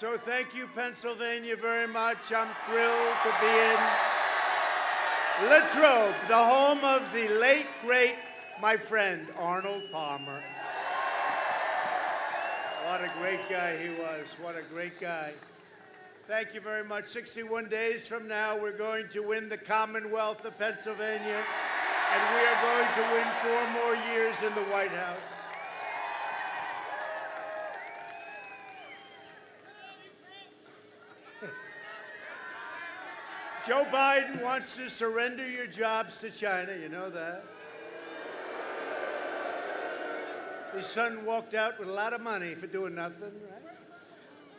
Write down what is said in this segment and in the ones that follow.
So thank you, Pennsylvania, very much. I'm thrilled to be in Latrobe, the home of the late, great, my friend, Arnold Palmer. What a great guy he was. What a great guy. Thank you very much. 61 days from now, we're going to win the Commonwealth of Pennsylvania, and we are going to win 4 more years in the White House. Joe Biden wants to surrender your jobs to China. You know that. His son walked out with a lot of money for doing nothing, right?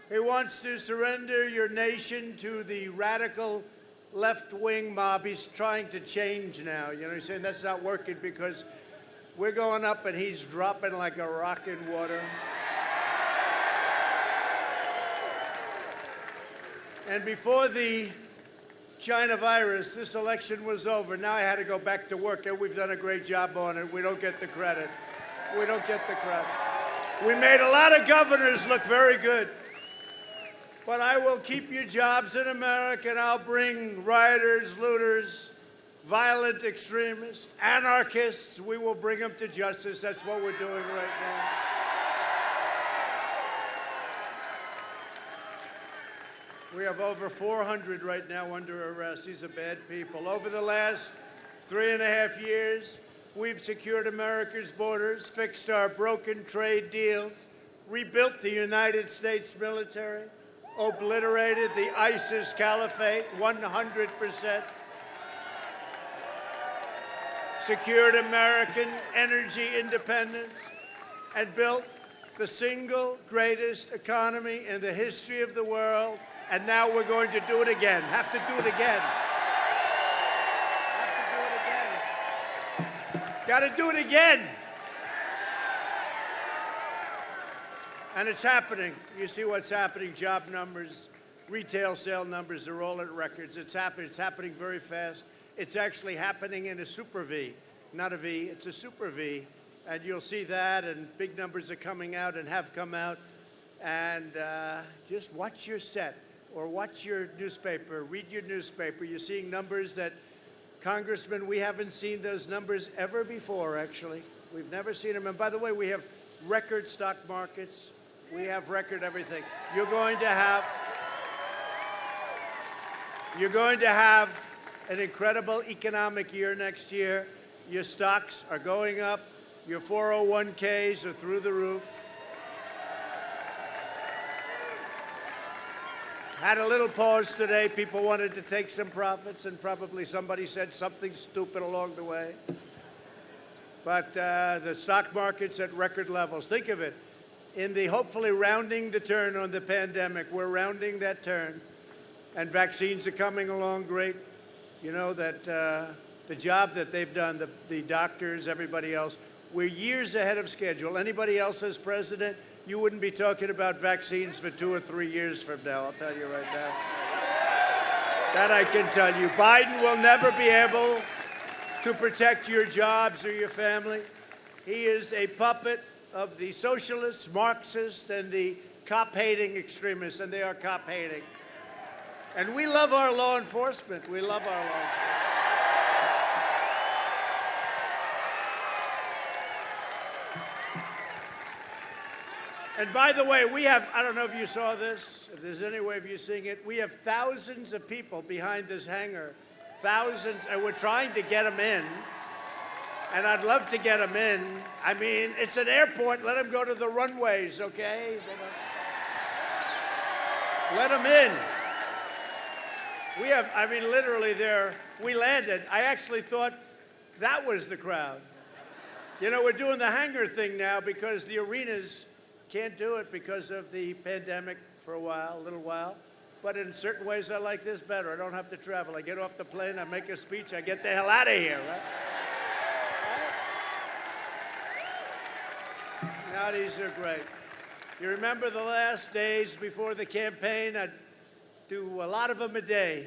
He wants to surrender your nation to the radical left-wing mob. He's trying to change now. You know, he's saying that's not working because we're going up and he's dropping like a rock in water. And before the China virus, this election was over. Now I had to go back to work, and we've done a great job on it. We don't get the credit. We don't get the credit. We made a lot of governors look very good. But I will keep your jobs in America, and I'll bring rioters, looters, violent extremists, anarchists. We will bring them to justice. That's what we're doing right now. We have over 400 right now under arrest. These are bad people. Over the last 3.5 years, we've secured America's borders, fixed our broken trade deals, rebuilt the United States military, obliterated the ISIS caliphate 100%, secured American energy independence, and built the single greatest economy in the history of the world. And now we're going to do it again. Have to do it again. Have to do it again. Got to do it again. And it's happening. You see what's happening. Job numbers, retail sale numbers are all at records. It's happening. It's happening very fast. It's actually happening in a super V. Not a V. It's a super V. And you'll see that. And big numbers are coming out and have come out. And just watch your set. Or watch your newspaper, read your newspaper. You're seeing numbers that, Congressman, we haven't seen those numbers ever before, actually. We've never seen them. And by the way, we have record stock markets. We have record everything. You're going to have an incredible economic year next year. Your stocks are going up. Your 401ks are through the roof. Had a little pause today. People wanted to take some profits, and probably somebody said something stupid along the way. But the stock market's at record levels. Think of it. In the hopefully rounding the turn on the pandemic, we're rounding that turn, and vaccines are coming along great. You know that the job that they've done, the doctors, everybody else, we're years ahead of schedule. Anybody else as president, you wouldn't be talking about vaccines for 2 or 3 years from now, I'll tell you right now. That I can tell you. Biden will never be able to protect your jobs or your family. He is a puppet of the socialists, Marxists, and the cop-hating extremists, and they are cop-hating. And we love our law enforcement. We love our law enforcement. And by the way, we have, I don't know if you saw this, if there's any way of you seeing it, we have thousands of people behind this hangar, thousands, and we're trying to get them in. And I'd love to get them in. I mean, it's an airport, let them go to the runways, okay? Let them in. We have, I mean, literally there, we landed. I actually thought that was the crowd. You know, we're doing the hangar thing now because the arenas can't do it because of the pandemic for a little while. But in certain ways, I like this better. I don't have to travel. I get off the plane, I make a speech, I get the hell out of here, right? Now these are great. You remember the last days before the campaign? I'd do a lot of them a day.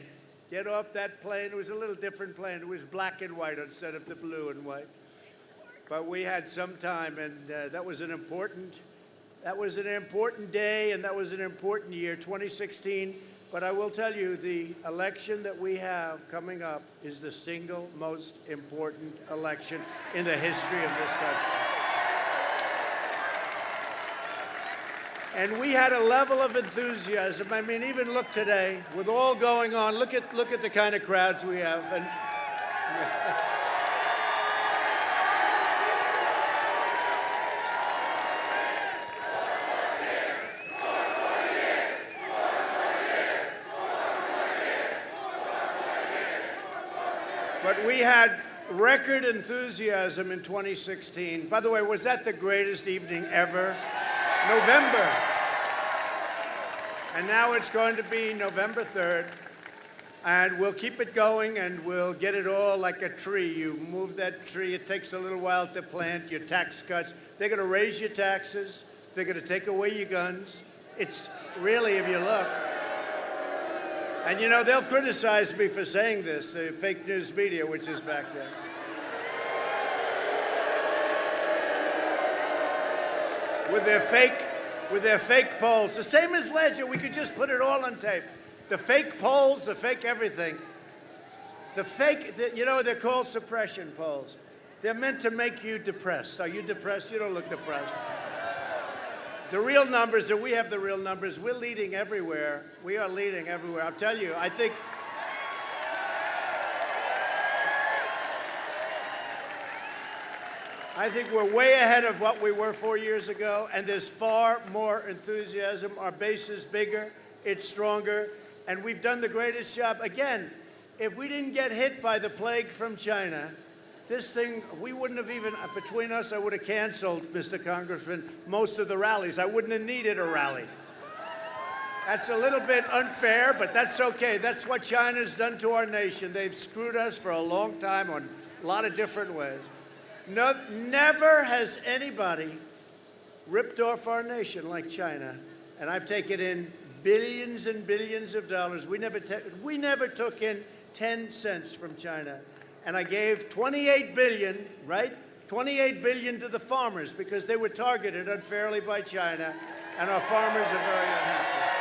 Get off that plane. It was a little different plane. It was black and white instead of the blue and white. But we had some time, and that was an important That was an important day, and that was an important year, 2016. But I will tell you, the election that we have coming up is the single most important election in the history of this country. And we had a level of enthusiasm. I mean, even look today, with all going on, look at the kind of crowds we have. And but we had record enthusiasm in 2016. By the way, was that the greatest evening ever? November. And now it's going to be November 3rd. And we'll keep it going, and we'll get it all like a tree. You move that tree, it takes a little while to plant, your tax cuts. They're going to raise your taxes. They're going to take away your guns. It's really, if you look. And, you know, they'll criticize me for saying this, the fake news media, which is back there. With their fake polls. The same as last year. We could just put it all on tape. The fake polls, the fake everything. You know, they're called suppression polls. They're meant to make you depressed. Are you depressed? You don't look depressed. The real numbers, and we have the real numbers, we're leading everywhere. We are leading everywhere. I'll tell you, I think we're way ahead of what we were 4 years ago, and there's far more enthusiasm. Our base is bigger, it's stronger, and we've done the greatest job. Again, if we didn't get hit by the plague from China, this thing, we wouldn't have even, between us, I would have canceled, Mr. Congressman, most of the rallies. I wouldn't have needed a rally. That's a little bit unfair, but that's okay. That's what China's done to our nation. They've screwed us for a long time on a lot of different ways. No, never has anybody ripped off our nation like China, and I've taken in billions and billions of dollars. We never took in 10 cents from China, and I gave $28 billion, right? $28 billion to the farmers because they were targeted unfairly by China, and our farmers are very unhappy.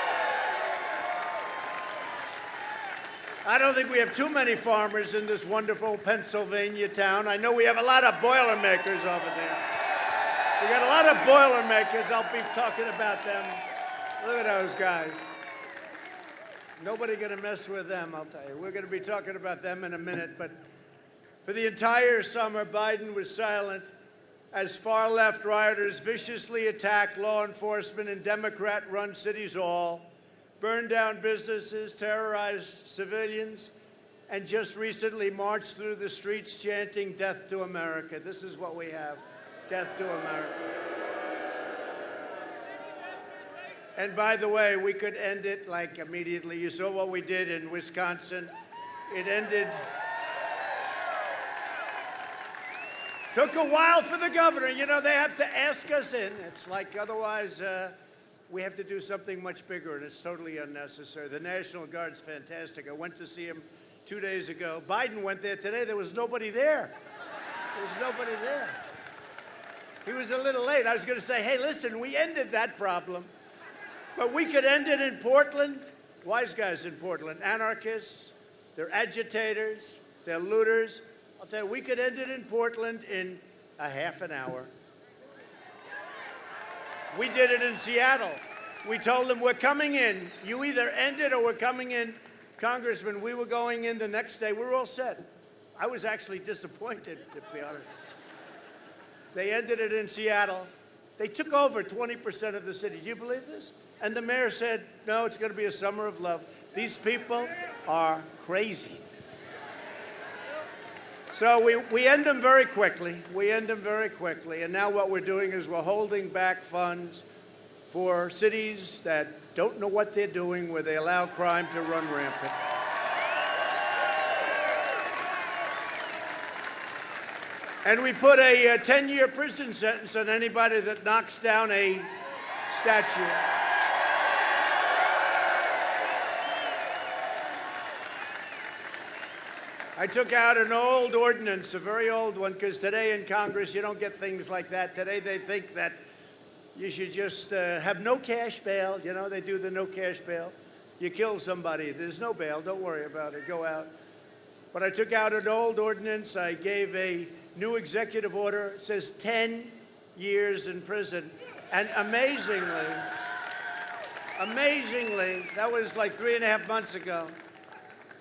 I don't think we have too many farmers in this wonderful Pennsylvania town. I know we have a lot of Boilermakers over there. We got a lot of Boilermakers. I'll be talking about them. Look at those guys. Nobody going to mess with them, I'll tell you. We're going to be talking about them in a minute. But for the entire summer, Biden was silent as far-left rioters viciously attacked law enforcement in Democrat-run cities hall, burned down businesses, terrorized civilians, and just recently marched through the streets chanting, "Death to America." This is what we have, death to America. And by the way, we could end it like immediately. You saw what we did in Wisconsin. It ended. Took a while for the governor. You know, they have to ask us in. It's like otherwise, we have to do something much bigger, and it's totally unnecessary. The National Guard's fantastic. I went to see him 2 days ago. Biden went there today. There was nobody there. There was nobody there. He was a little late. I was going to say, hey, listen, we ended that problem. But we could end it in Portland. Wise guys in Portland. Anarchists. They're agitators. They're looters. I'll tell you, we could end it in Portland in a half an hour. We did it in Seattle. We told them, we're coming in. You either end it or we're coming in. Congressman, we were going in the next day. We were all set. I was actually disappointed, to be honest. They ended it in Seattle. They took over 20% of the city. Do you believe this? And the mayor said, no, it's going to be a summer of love. These people are crazy. So we end them very quickly. We end them very quickly. And now what we're doing is we're holding back funds for cities that don't know what they're doing, where they allow crime to run rampant. And we put a 10-year prison sentence on anybody that knocks down a statue. I took out an old ordinance, a very old one, because today in Congress you don't get things like that. Today they think that You should just have no cash bail. You know, they do the no cash bail. You kill somebody, there's no bail. Don't worry about it. Go out. But I took out an old ordinance. I gave a new executive order. It says 10 years in prison. And amazingly, that was like 3.5 months ago.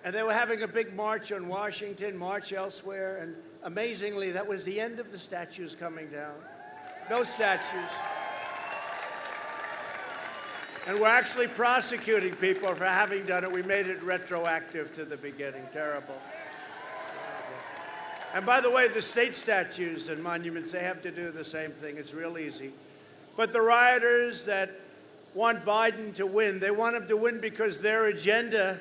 And they were having a big march on Washington, march elsewhere. And amazingly, that was the end of the statues coming down. No statues. And we're actually prosecuting people for having done it. We made it retroactive to the beginning. Terrible. And by the way, the state statues and monuments, they have to do the same thing. It's real easy. But the rioters that want Biden to win, they want him to win because their agenda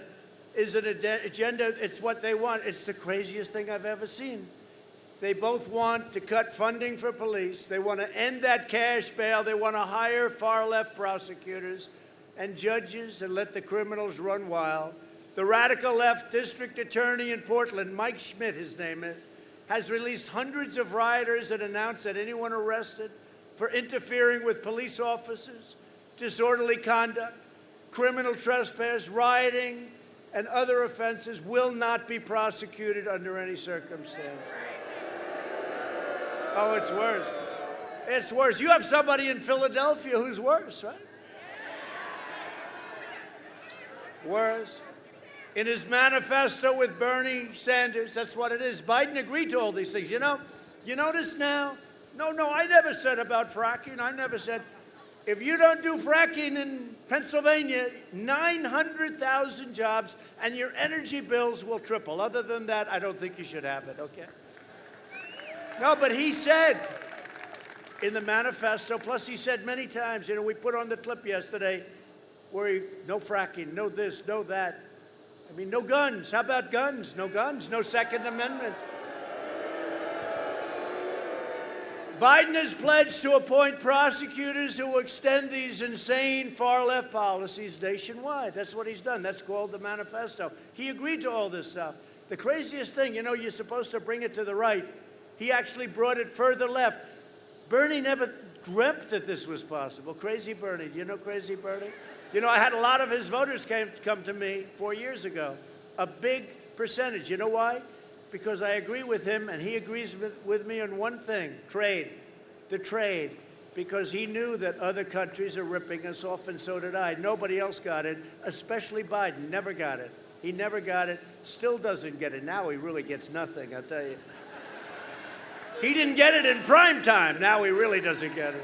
is an agenda. It's what they want. It's the craziest thing I've ever seen. They both want to cut funding for police. They want to end that cash bail. They want to hire far-left prosecutors and judges and let the criminals run wild. The radical left district attorney in Portland, Mike Schmidt, his name is, has released hundreds of rioters and announced that anyone arrested for interfering with police officers, disorderly conduct, criminal trespass, rioting, and other offenses will not be prosecuted under any circumstance. Oh, it's worse. It's worse. You have somebody in Philadelphia who's worse, right? Worse. In his manifesto with Bernie Sanders, that's what it is. Biden agreed to all these things. You know, you notice now? No, I never said about fracking. I never said, if you don't do fracking in Pennsylvania, 900,000 jobs and your energy bills will triple. Other than that, I don't think you should have it, okay? No, but he said in the manifesto, plus he said many times, you know, we put on the clip yesterday where no fracking, no this, no that. I mean, no guns. How about guns? No guns, no Second Amendment. Biden has pledged to appoint prosecutors who will extend these insane far-left policies nationwide. That's what he's done. That's called the manifesto. He agreed to all this stuff. The craziest thing, you know, you're supposed to bring it to the right. He actually brought it further left. Bernie never dreamt that this was possible. Crazy Bernie. Do you know Crazy Bernie? You know, I had a lot of his voters come to me 4 years ago. A big percentage. You know why? Because I agree with him, and he agrees with me on one thing, trade. The trade. Because he knew that other countries are ripping us off, and so did I. Nobody else got it, especially Biden. Never got it. He never got it, still doesn't get it. Now he really gets nothing, I'll tell you. He didn't get it in prime time. Now he really doesn't get it.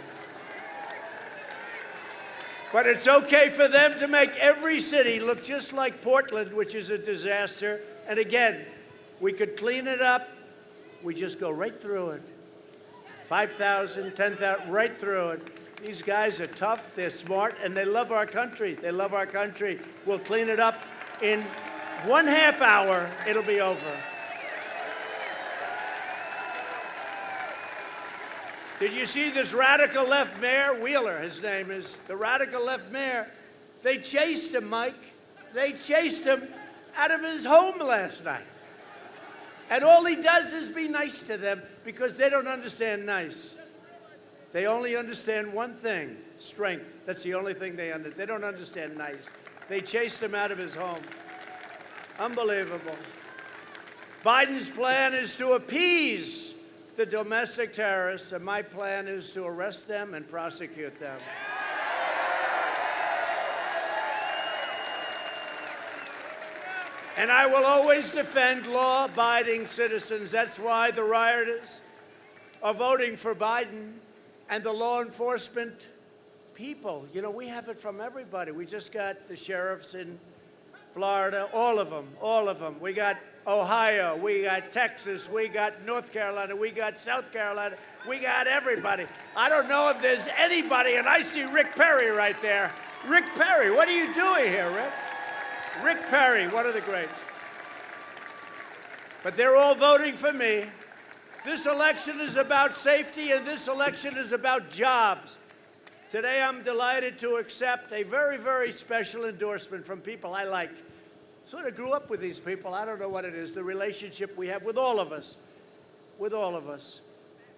But it's okay for them to make every city look just like Portland, which is a disaster. And again, we could clean it up. We just go right through it. 5,000, 10,000, right through it. These guys are tough, they're smart, and they love our country. They love our country. We'll clean it up in 1/2 hour. It'll be over. Did you see this radical left mayor, Wheeler, his name is, the radical left mayor? They chased him, Mike. They chased him out of his home last night. And all he does is be nice to them because they don't understand nice. They only understand one thing, strength. That's the only thing they understand. They don't understand nice. They chased him out of his home. Unbelievable. Biden's plan is to appease the domestic terrorists, and my plan is to arrest them and prosecute them. And I will always defend law-abiding citizens. That's why the rioters are voting for Biden and the law enforcement people. You know, we have it from everybody. We just got the sheriffs in Florida, all of them. We got Ohio, we got Texas, we got North Carolina, we got South Carolina, we got everybody. I don't know if there's anybody, and I see Rick Perry right there. Rick Perry, what are you doing here, Rick? Rick Perry, one of the greats. But they're all voting for me. This election is about safety, and this election is about jobs. Today, I'm delighted to accept a very, very special endorsement from people I like. Sort of grew up with these people. I don't know what it is, the relationship we have with all of us.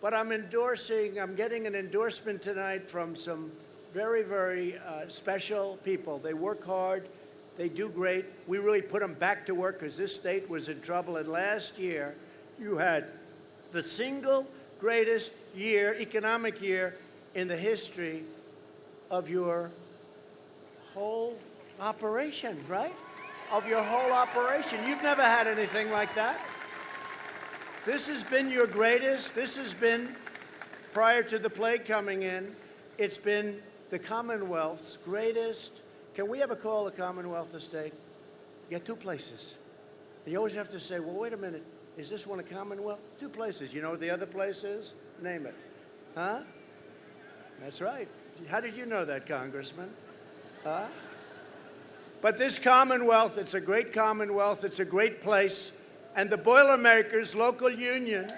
but I'm getting an endorsement tonight from some very, very special people. They work hard. They do great. We really put them back to work because this state was in trouble. And last year, you had the single greatest economic year in the history of your whole operation, right? Of your whole operation. You've never had anything like that. This has been your greatest. This has been, prior to the plague coming in, it's been the Commonwealth's greatest. Can we ever call the Commonwealth a state? You got two places. And you always have to say, well, wait a minute. Is this one a Commonwealth? Two places. You know what the other place is? Name it. Huh? That's right. How did you know that, Congressman? Huh? But this Commonwealth, it's a great Commonwealth. It's a great place. And the Boilermakers local union,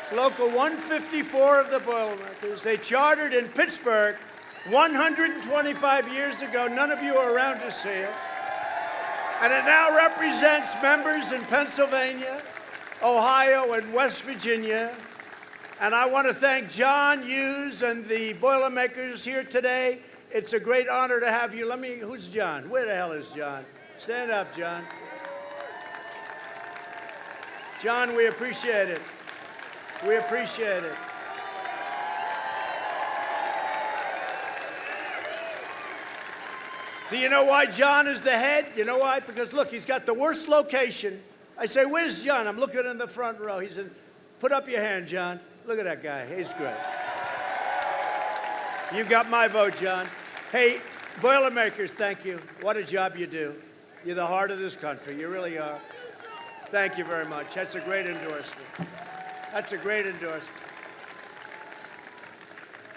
it's local 154 of the Boilermakers, they chartered in Pittsburgh 125 years ago. None of you are around to see it. And it now represents members in Pennsylvania, Ohio, and West Virginia. And I want to thank John Hughes and the Boilermakers here today. It's a great honor to have you. Who's John? Where the hell is John? Stand up, John. John, we appreciate it. We appreciate it. Do you know why John is the head? You know why? Because, look, he's got the worst location. I say, where's John? I'm looking in the front row. He said, put up your hand, John. Look at that guy. He's great. You got my vote, John. Hey, Boilermakers, thank you. What a job you do. You're the heart of this country. You really are. Thank you very much. That's a great endorsement. That's a great endorsement.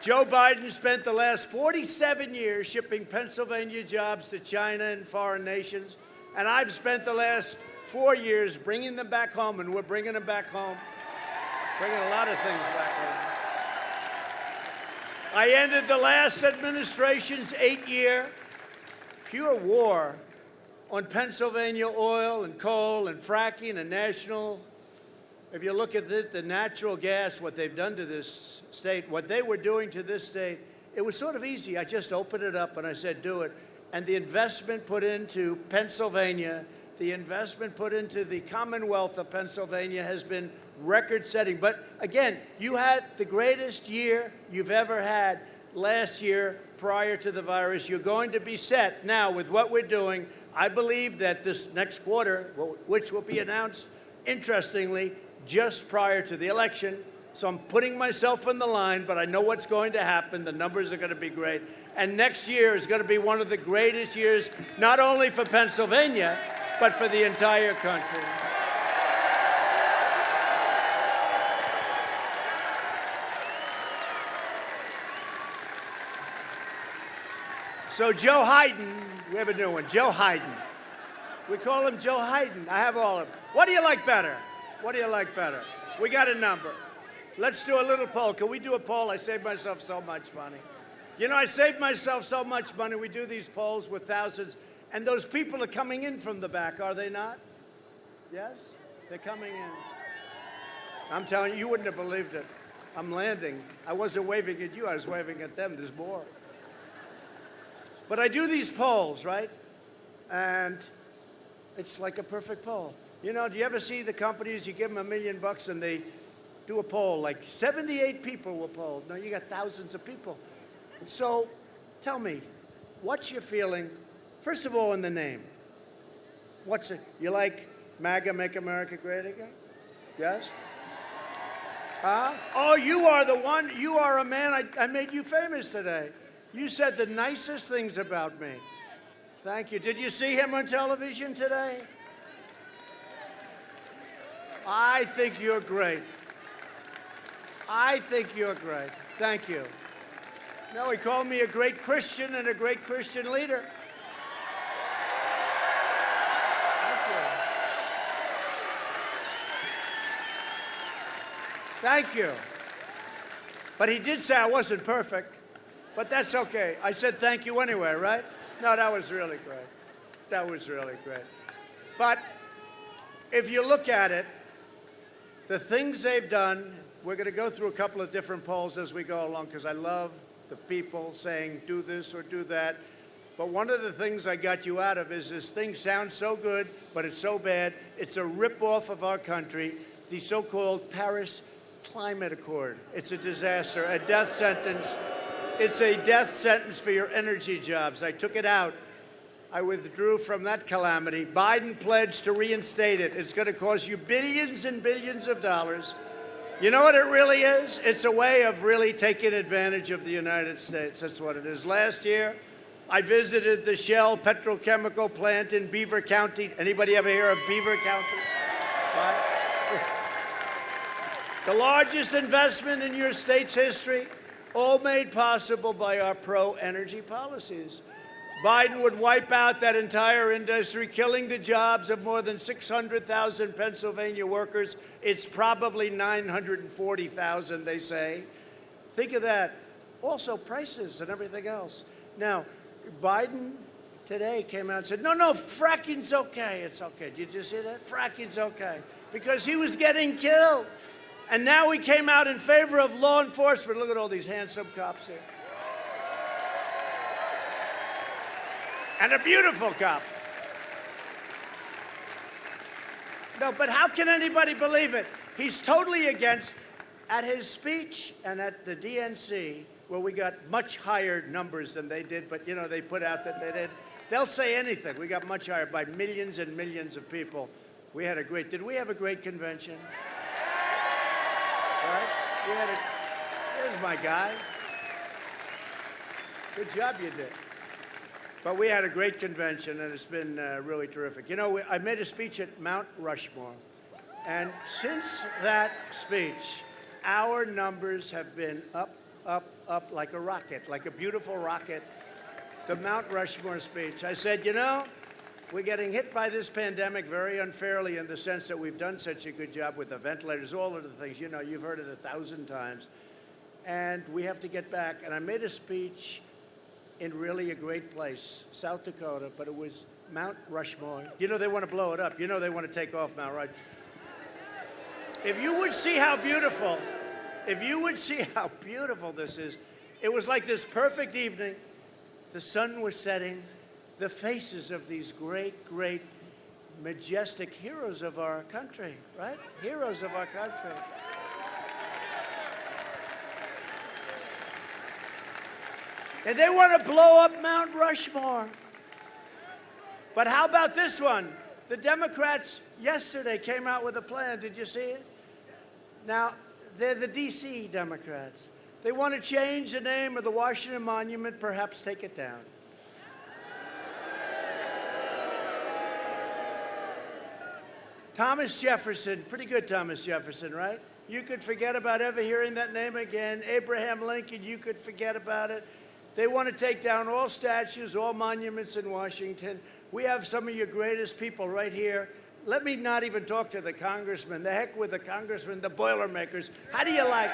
Joe Biden spent the last 47 years shipping Pennsylvania jobs to China and foreign nations, and I've spent the last 4 years bringing them back home, and we're bringing them back home, bringing a lot of things back home. I ended the last administration's 8-year pure war on Pennsylvania oil and coal and fracking and national. If you look at this, the natural gas, what they've done to this state, what they were doing to this state, it was sort of easy. I just opened it up and I said, do it. And the investment put into Pennsylvania, the investment put into the Commonwealth of Pennsylvania has been record-setting. But again, you had the greatest year you've ever had last year prior to the virus. You're going to be set now with what we're doing. I believe that this next quarter, which will be announced, interestingly, just prior to the election. So I'm putting myself in the line, but I know what's going to happen. The numbers are going to be great. And next year is going to be one of the greatest years, not only for Pennsylvania, but for the entire country. So Joe Hayden, we have a new one, Joe Hayden. We call him Joe Hayden. I have all of them. What do you like better? What do you like better? We got a number. Let's do a little poll. Can we do a poll? I saved myself so much money. You know, I saved myself so much money. We do these polls with thousands, and those people are coming in from the back, are they not? Yes? They're coming in. I'm telling you, you wouldn't have believed it. I'm landing. I wasn't waving at you. I was waving at them. There's more. But I do these polls, right? And it's like a perfect poll. You know, do you ever see the companies, you give them $1 million and they do a poll, like 78 people were polled. No, you got thousands of people. So tell me, what's your feeling, first of all, in the name? What's it? You like MAGA, Make America Great Again? Yes? Huh? Oh, you are the one. You are a man. I made you famous today. You said the nicest things about me. Thank you. Did you see him on television today? I think you're great. I think you're great. Thank you. No, he called me a great Christian and a great Christian leader. Thank you. But he did say I wasn't perfect, but that's okay. I said thank you anyway, right? No, that was really great. That was really great. But if you look at it, the things they've done, we're going to go through a couple of different polls as we go along because I love the people saying do this or do that. But one of the things I got you out of is this thing sounds so good, but it's so bad. It's a ripoff of our country, the so-called Paris Climate Accord. It's a disaster, a death sentence. It's a death sentence for your energy jobs. I took it out. I withdrew from that calamity. Biden pledged to reinstate it. It's going to cost you billions and billions of dollars. You know what it really is? It's a way of really taking advantage of the United States. That's what it is. Last year, I visited the Shell petrochemical plant in Beaver County. Anybody ever hear of Beaver County? Right? The largest investment in your state's history, all made possible by our pro-energy policies. Biden would wipe out that entire industry, killing the jobs of more than 600,000 Pennsylvania workers. It's probably 940,000, they say. Think of that. Also, prices and everything else. Now, Biden today came out and said, no, fracking's okay. It's okay. Did you see that? Fracking's okay. Because he was getting killed. And now he came out in favor of law enforcement. Look at all these handsome cops here. And a beautiful cop. No, but how can anybody believe it? He's totally against. At his speech and at the DNC, where we got much higher numbers than they did, but, you know, they put out that they did. They'll say anything. We got much higher by millions and millions of people. Did we have a great convention? Right? There's my guy. Good job you did. But we had a great convention, and it's been really terrific. You know, I made a speech at Mount Rushmore, and since that speech, our numbers have been up like a rocket, like a beautiful rocket. The Mount Rushmore speech. I said, you know, we're getting hit by this pandemic very unfairly in the sense that we've done such a good job with the ventilators, all of the things. You know, you've heard it 1,000 times. And we have to get back. And I made a speech in really a great place, South Dakota, but it was Mount Rushmore. You know, they want to blow it up. You know, they want to take off Mount Rushmore. If you would see how beautiful this is, it was like this perfect evening. The sun was setting. The faces of these great, majestic heroes of our country, right? Heroes of our country. And they want to blow up Mount Rushmore. But how about this one? The Democrats yesterday came out with a plan. Did you see it? Now, they're the D.C. Democrats. They want to change the name of the Washington Monument, perhaps take it down. Thomas Jefferson, pretty good Thomas Jefferson, right? You could forget about ever hearing that name again. Abraham Lincoln, you could forget about it. They want to take down all statues, all monuments in Washington. We have some of your greatest people right here. Let me not even talk to the congressman. The heck with the congressman, the Boilermakers. How do you like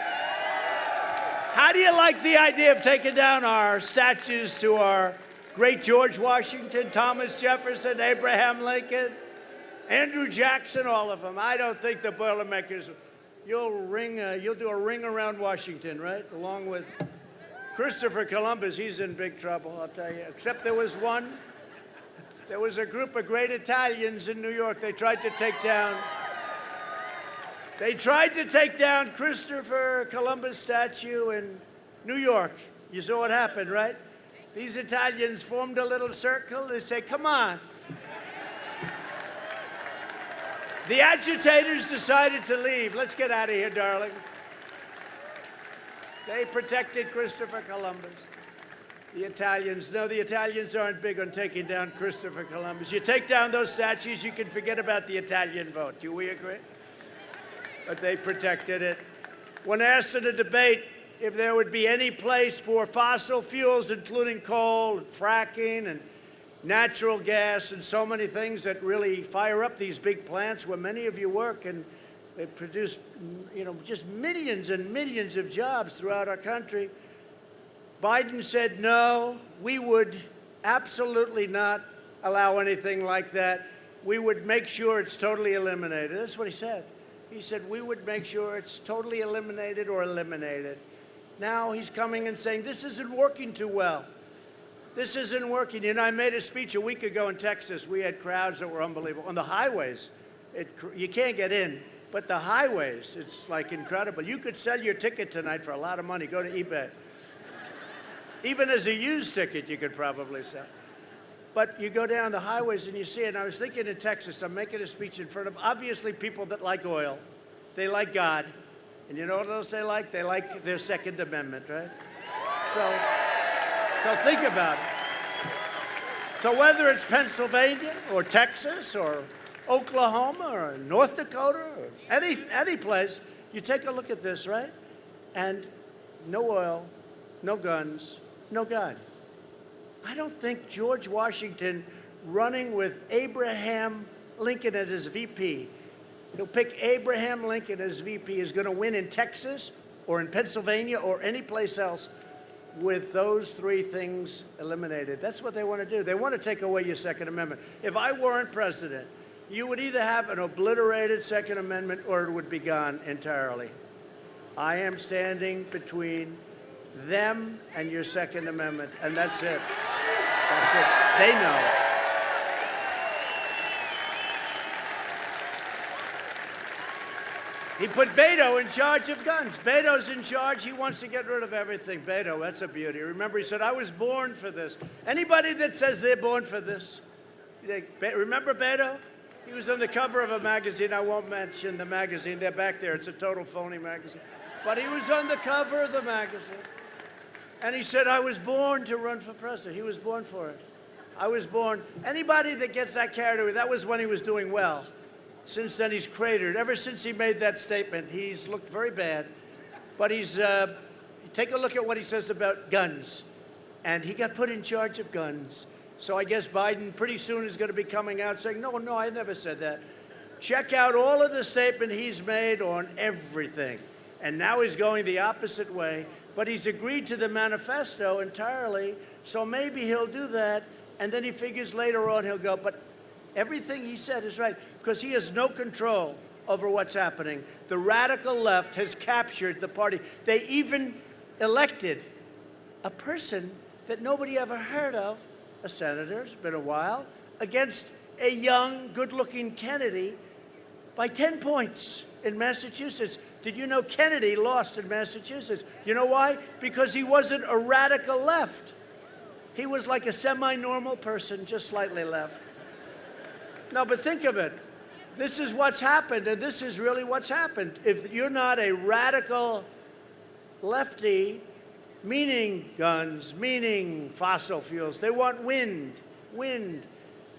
the idea of taking down our statues to our great George Washington, Thomas Jefferson, Abraham Lincoln, Andrew Jackson, all of them? I don't think the Boilermakers. You'll do a ring around Washington, right? Along with Christopher Columbus. He's in big trouble, I'll tell you. Except there was a group of great Italians in New York. They tried to take down Christopher Columbus statue in New York. You saw what happened, right? These Italians formed a little circle. They say, come on. The agitators decided to leave. Let's get out of here, darling. They protected Christopher Columbus. The Italians aren't big on taking down Christopher Columbus. You take down those statues, you can forget about the Italian vote. Do we agree? But they protected it. When asked in a debate if there would be any place for fossil fuels, including coal, and fracking, and natural gas, and so many things that really fire up these big plants where many of you work, and they produce, just millions and millions of jobs throughout our country, Biden said, no, we would absolutely not allow anything like that. we would make sure it's totally eliminated. That's what he said. He said, we would make sure it's totally eliminated or eliminated. Now he's coming and saying, this isn't working too well. This isn't working. You know, I made a speech a week ago in Texas. We had crowds that were unbelievable. On the highways, you can't get in, but the highways, it's like incredible. You could sell your ticket tonight for a lot of money. Go to eBay. Even as a used ticket, you could probably sell. But you go down the highways and you see it. And I was thinking in Texas, I'm making a speech in front of, obviously, people that like oil. They like God. And you know what else they like? They like their Second Amendment, right? So think about it. So whether it's Pennsylvania or Texas or Oklahoma or North Dakota or any place, you take a look at this, right? And no oil, no guns, no God. I don't think George Washington running with Abraham Lincoln as his VP, he'll pick Abraham Lincoln as VP, is going to win in Texas or in Pennsylvania or any place else with those three things eliminated. That's what they want to do. They want to take away your Second Amendment. If I weren't president, you would either have an obliterated Second Amendment or it would be gone entirely. I am standing between them and your Second Amendment, and that's it. That's it. They know. He put Beto in charge of guns. Beto's in charge. He wants to get rid of everything. Beto, that's a beauty. Remember, he said, I was born for this. Anybody that says they're born for this, remember Beto? He was on the cover of a magazine. I won't mention the magazine. They're back there. It's a total phony magazine. But he was on the cover of the magazine. And he said, I was born to run for president. He was born for it. I was born. Anybody that gets that carried away, that was when he was doing well. Since then, he's cratered. Ever since he made that statement, he's looked very bad. But take a look at what he says about guns. And he got put in charge of guns. So I guess Biden pretty soon is going to be coming out saying, no, I never said that. Check out all of the statement he's made on everything. And now he's going the opposite way. But he's agreed to the manifesto entirely, so maybe he'll do that, and then he figures later on he'll go, but everything he said is right, because he has no control over what's happening. The radical left has captured the party. They even elected a person that nobody ever heard of, a senator, it's been a while, against a young, good-looking Kennedy by 10 points in Massachusetts. Did you know Kennedy lost in Massachusetts? You know why? Because he wasn't a radical left. He was like a semi-normal person, just slightly left. No, but think of it. This is what's happened, and this is really what's happened. If you're not a radical lefty, meaning guns, meaning fossil fuels, they want wind.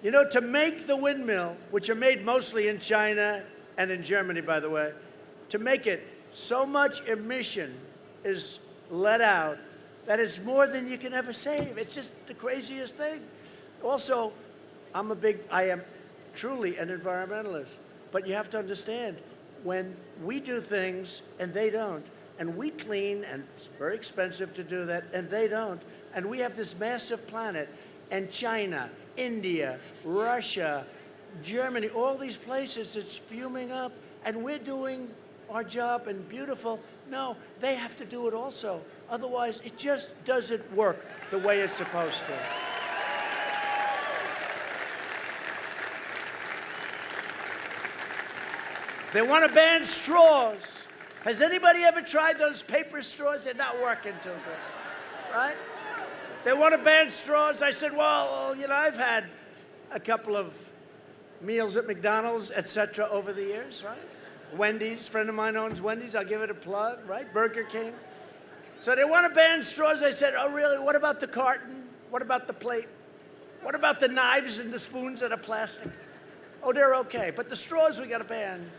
You know, to make the windmill, which are made mostly in China and in Germany, by the way, to make it, so much emission is let out that it's more than you can ever save. It's just the craziest thing. Also, I am truly an environmentalist. But you have to understand, when we do things and they don't, and we clean, and it's very expensive to do that, and they don't, and we have this massive planet, and China, India, Russia, Germany, all these places, it's fuming up, and we're doing our job and beautiful. No, they have to do it also. Otherwise, it just doesn't work the way it's supposed to. They want to ban straws. Has anybody ever tried those paper straws? They're not working too good, right? They want to ban straws. I said, well, you know, I've had a couple of meals at McDonald's, etc., over the years, right? Wendy's, a friend of mine owns Wendy's. I'll give it a plug, right? Burger King. So they want to ban straws. I said, oh, really? What about the carton? What about the plate? What about the knives and the spoons that are plastic? Oh, they're okay. But the straws we got to ban.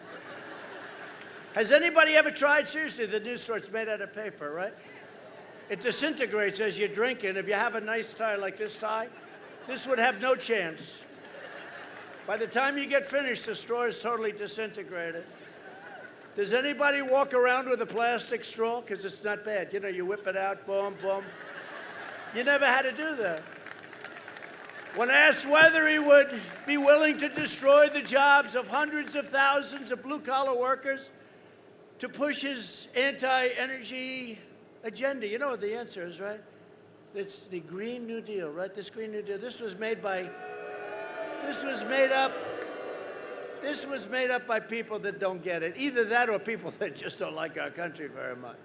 Has anybody ever tried? Seriously, the new straw, it's made out of paper, right? It disintegrates as you're drinking. If you have a nice tie like this tie, this would have no chance. By the time you get finished, the straw is totally disintegrated. Does anybody walk around with a plastic straw? Because it's not bad. You know, you whip it out, boom, boom. You never had to do that. When asked whether he would be willing to destroy the jobs of hundreds of thousands of blue-collar workers to push his anti-energy agenda, you know what the answer is, right? It's the Green New Deal, right? This Green New Deal. This was made up by people that don't get it. Either that or people that just don't like our country very much.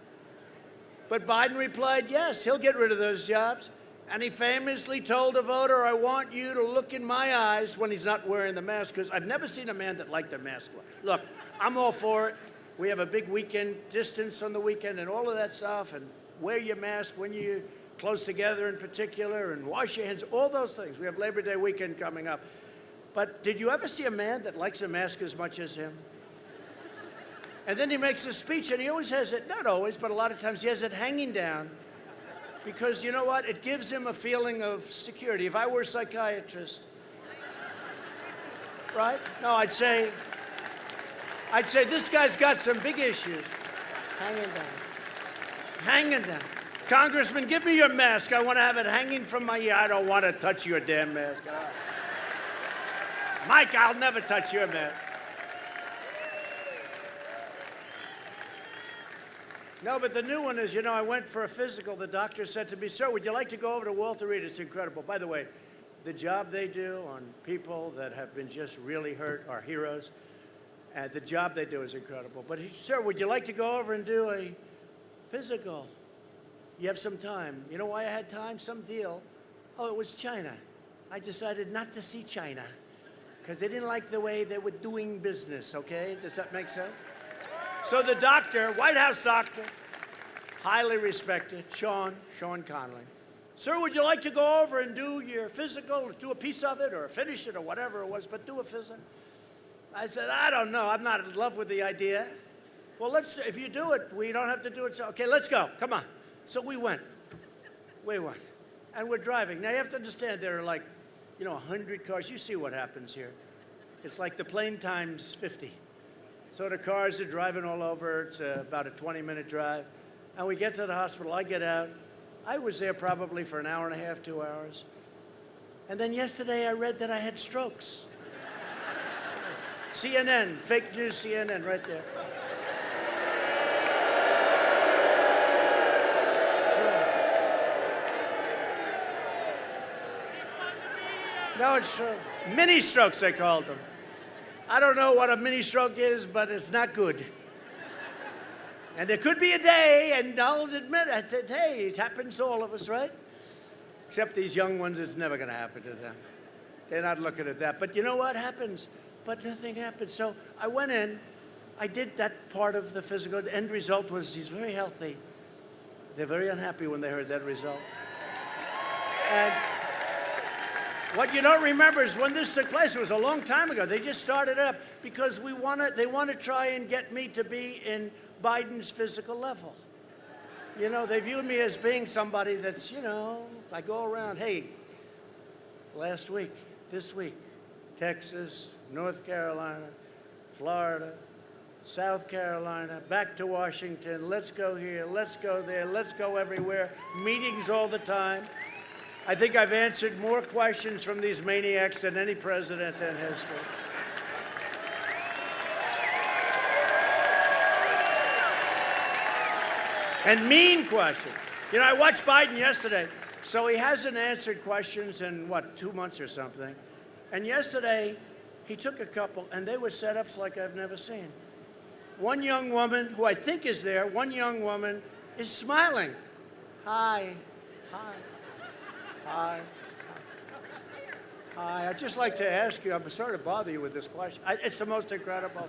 But Biden replied, yes, he'll get rid of those jobs. And he famously told a voter, I want you to look in my eyes when he's not wearing the mask, because I've never seen a man that liked a mask. Look, I'm all for it. We have a big weekend, distance on the weekend and all of that stuff, and wear your mask when you're close together in particular, and wash your hands, all those things. We have Labor Day weekend coming up. But did you ever see a man that likes a mask as much as him? And then he makes a speech, and he always has it, not always, but a lot of times he has it hanging down, because you know what? It gives him a feeling of security. If I were a psychiatrist, right? No, I'd say this guy's got some big issues. Hanging down. Hanging down. Congressman, give me your mask. I want to have it hanging from my ear. I don't want to touch your damn mask. Mike, I'll never touch your mask. No, but the new one is, I went for a physical. The doctor said to me, sir, would you like to go over to Walter Reed? It's incredible. By the way, the job they do on people that have been just really hurt are heroes. And the job they do is incredible. But he, sir, would you like to go over and do a physical? You have some time. You know why I had time? Some deal. Oh, it was China. I decided not to see China because they didn't like the way they were doing business, okay? Does that make sense? So the doctor, White House doctor, highly respected, Sean Conley. Sir, would you like to go over and do your physical, do a piece of it or finish it or whatever it was, but do a physical? I said, I don't know. I'm not in love with the idea. Well, if you do it, we don't have to do it. So, okay, let's go. Come on. So we went. And we're driving. Now, you have to understand there are like, 100 cars. You see what happens here. It's like the plane times 50. So the cars are driving all over. It's about a 20-minute drive. And we get to the hospital. I get out. I was there probably for an hour and a half, 2 hours. And then yesterday I read that I had strokes. CNN, fake news CNN right there. No, it's mini strokes, they called them. I don't know what a mini stroke is, but it's not good. And there could be a day, and I'll admit, I said, hey, it happens to all of us, right? Except these young ones, it's never going to happen to them. They're not looking at that. But you know what happens? But nothing happened. So I went in. I did that part of the physical. The end result was he's very healthy. They're very unhappy when they heard that result. And what you don't remember is when this took place, it was a long time ago. They just started up because they want to try and get me to be in Biden's physical level. They viewed me as being somebody that's, I go around, hey, last week, this week, Texas, North Carolina, Florida, South Carolina, back to Washington, let's go here, let's go there, let's go everywhere, meetings all the time. I think I've answered more questions from these maniacs than any president in history. And mean questions. I watched Biden yesterday, so he hasn't answered questions in, 2 months or something. And yesterday, he took a couple, and they were setups like I've never seen. One young woman, who I think is there, is smiling. Hi. I'd just like to ask you, I'm sorry to bother you with this question. It's the most incredible.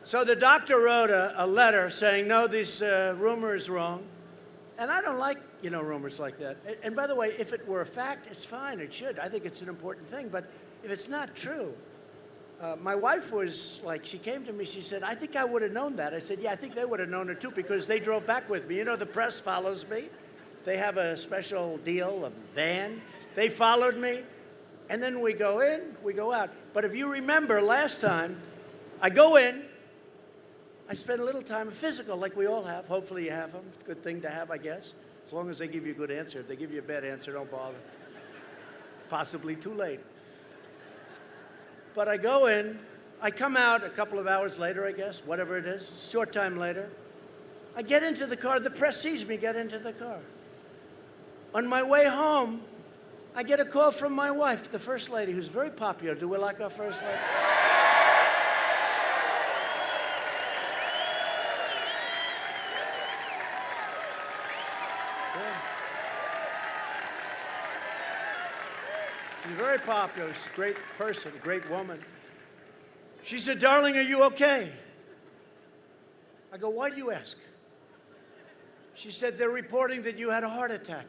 So the doctor wrote a letter saying, no, this rumor is wrong. And I don't like, rumors like that. And by the way, if it were a fact, it's fine. It should. I think it's an important thing. But if it's not true, my wife was like, she came to me, she said, I think I would have known that. I said, yeah, I think they would have known it too because they drove back with me. The press follows me. They have a special deal, a van. They followed me. And then we go in, we go out. But if you remember last time, I go in, I spend a little time physical, like we all have. Hopefully you have them. Good thing to have, I guess, as long as they give you a good answer. If they give you a bad answer, don't bother. possibly too late. But I go in, I come out a couple of hours later, I guess, whatever it is, short time later. I get into the car, the press sees me get into the car. On my way home, I get a call from my wife, the First Lady, who's very popular. Do we like our First Lady? Yeah. She's very popular. She's a great person, a great woman. She said, "Darling, are you okay?" I go, "Why do you ask?" She said, "They're reporting that you had a heart attack."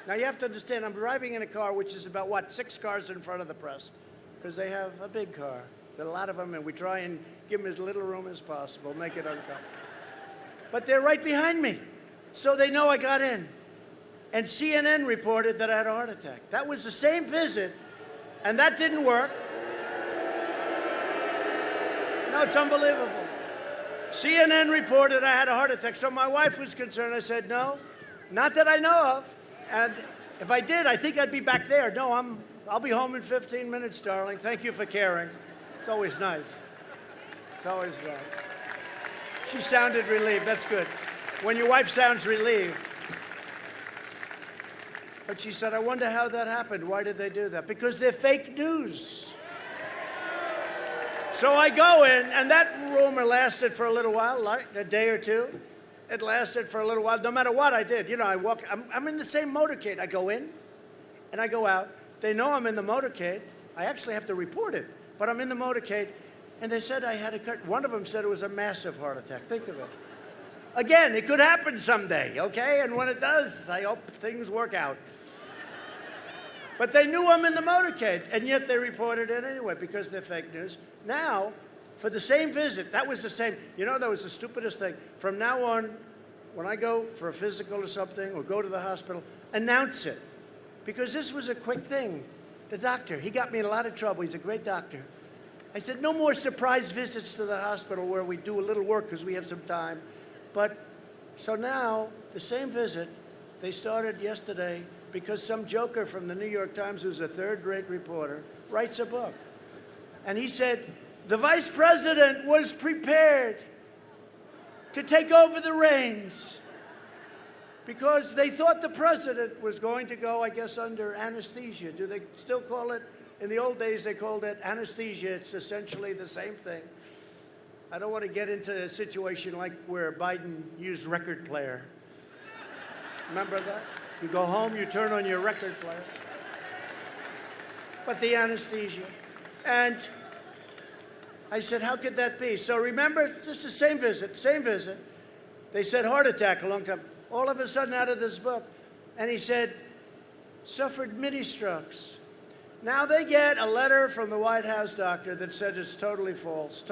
Now, you have to understand, I'm driving in a car which is about, 6 cars in front of the press, because they have a big car. There are a lot of them, and we try and give them as little room as possible, make it uncomfortable. But they're right behind me, so they know I got in. And CNN reported that I had a heart attack. That was the same visit, and that didn't work. No, it's unbelievable. CNN reported I had a heart attack, so my wife was concerned. I said, "No, not that I know of. And if I did, I think I'd be back there. No, I'll be home in 15 minutes, darling. Thank you for caring." It's always nice. It's always nice. She sounded relieved. That's good. When your wife sounds relieved. But she said, "I wonder how that happened. Why did they do that?" Because they're fake news. So I go in, and that rumor lasted for a little while, like a day or two. It lasted for a little while, no matter what I did. You know, I'm in the same motorcade. I go in, and I go out. They know I'm in the motorcade. I actually have to report it, but I'm in the motorcade, and they said I had one of them said it was a massive heart attack. Think of it. Again, it could happen someday, okay? And when it does, I hope things work out. But they knew I'm in the motorcade, and yet they reported it anyway because they're fake news. Now, for the same visit, that was the same. You know, that was the stupidest thing. From now on, when I go for a physical or something, or go to the hospital, announce it. Because this was a quick thing. The doctor, he got me in a lot of trouble. He's a great doctor. I said, "No more surprise visits to the hospital where we do a little work because we have some time." But, so now, the same visit, they started yesterday because some joker from the New York Times, who's a third-rate reporter, writes a book. And he said, the vice president was prepared to take over the reins because they thought the president was going to go, I guess, under anesthesia. Do they still call it? In the old days, they called it anesthesia. It's essentially the same thing. I don't want to get into a situation like where Biden used record player. Remember that? You go home, you turn on your record player. But the anesthesia. And I said, how could that be? So remember, just the same visit. They said heart attack a long time. All of a sudden out of this book. And he said, suffered mini strokes. Now they get a letter from the White House doctor that said it's totally false.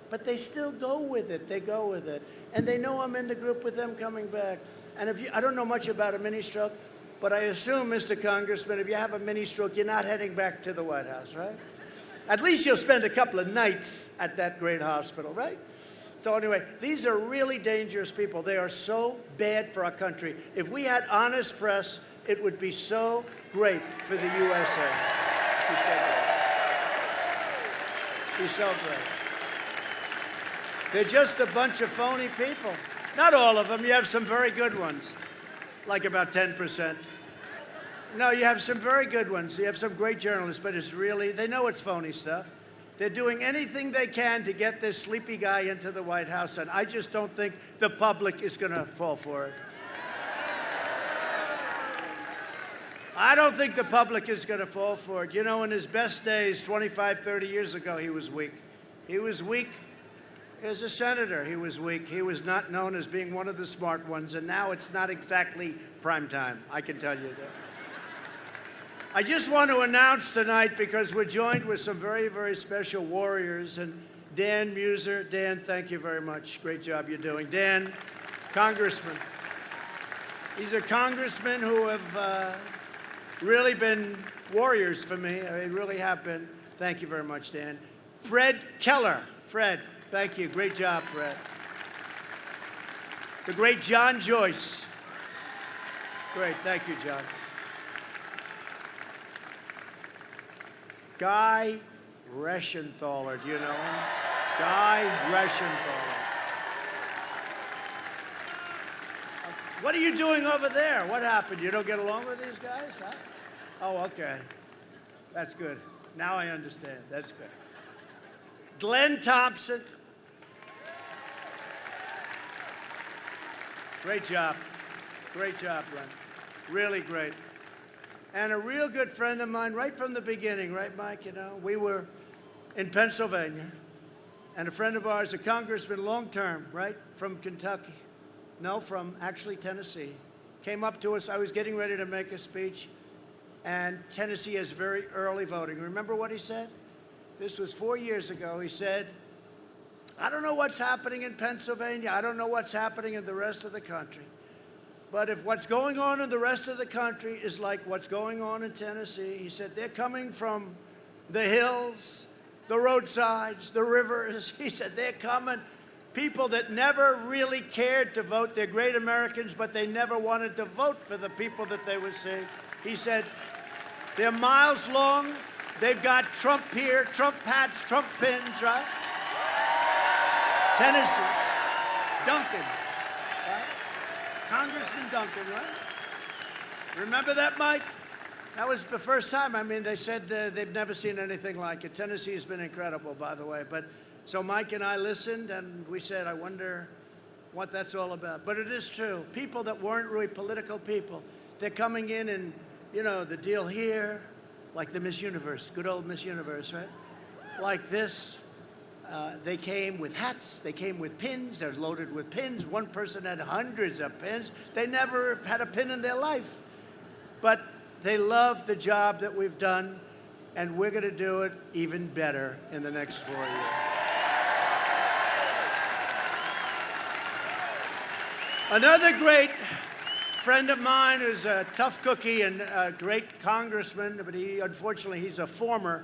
But they still go with it. They go with it. And they know I'm in the group with them coming back. And I don't know much about a mini stroke, but I assume, Mr. Congressman, if you have a mini stroke, you're not heading back to the White House, right? At least you'll spend a couple of nights at that great hospital, right? So anyway, these are really dangerous people. They are so bad for our country. If we had honest press, it would be so great for the USA. Be so great. They're just a bunch of phony people. Not all of them. You have some very good ones, like about 10%. No, you have some very good ones. You have some great journalists, but it's really, they know it's phony stuff. They're doing anything they can to get this sleepy guy into the White House, and I just don't think the public is going to fall for it. I don't think the public is going to fall for it. You know, in his best days, 25, 30 years ago, he was weak. He was weak as a senator. He was weak. He was not known as being one of the smart ones, and now it's not exactly prime time. I can tell you that. I just want to announce tonight, because we're joined with some very, very special warriors, and Dan Muser. Dan, thank you very much. Great job you're doing. Dan, congressman. These are congressmen who have really been warriors for me. They really have been. Thank you very much, Dan. Fred Keller. Fred, thank you. Great job, Fred. The great John Joyce. Great. Thank you, John. Guy Reschenthaler. Do you know him? Guy Reschenthaler. What are you doing over there? What happened? You don't get along with these guys, huh? Oh, okay. That's good. Now I understand. That's good. Glenn Thompson. Great job. Great job, Glenn. Really great. And a real good friend of mine right from the beginning, right, Mike? You know, we were in Pennsylvania, and a friend of ours, a congressman long-term, right, from Kentucky. No, from actually Tennessee. Came up to us. I was getting ready to make a speech, and Tennessee has very early voting. Remember what he said? This was 4 years ago. He said, I don't know what's happening in Pennsylvania. I don't know what's happening in the rest of the country. But if what's going on in the rest of the country is like what's going on in Tennessee, he said, they're coming from the hills, the roadsides, the rivers. He said, they're coming. People that never really cared to vote. They're great Americans, but they never wanted to vote for the people that they would see. He said, they're miles long. They've got Trump here, Trump hats, Trump pins, right? Tennessee. Duncan. Right? Congressman Duncan, right? Remember that, Mike? That was the first time. I mean, they said they've never seen anything like it. Tennessee has been incredible, by the way. But so Mike and I listened, and we said, I wonder what that's all about. But it is true. People that weren't really political people, they're coming in and, you know, the deal here, like the Miss Universe, good old Miss Universe, right? Like this. They came with hats. They came with pins. They're loaded with pins. One person had hundreds of pins. They never had a pin in their life. But they love the job that we've done, and we're going to do it even better in the next 4 years. Another great friend of mine is a tough cookie and a great congressman, but unfortunately, he's a former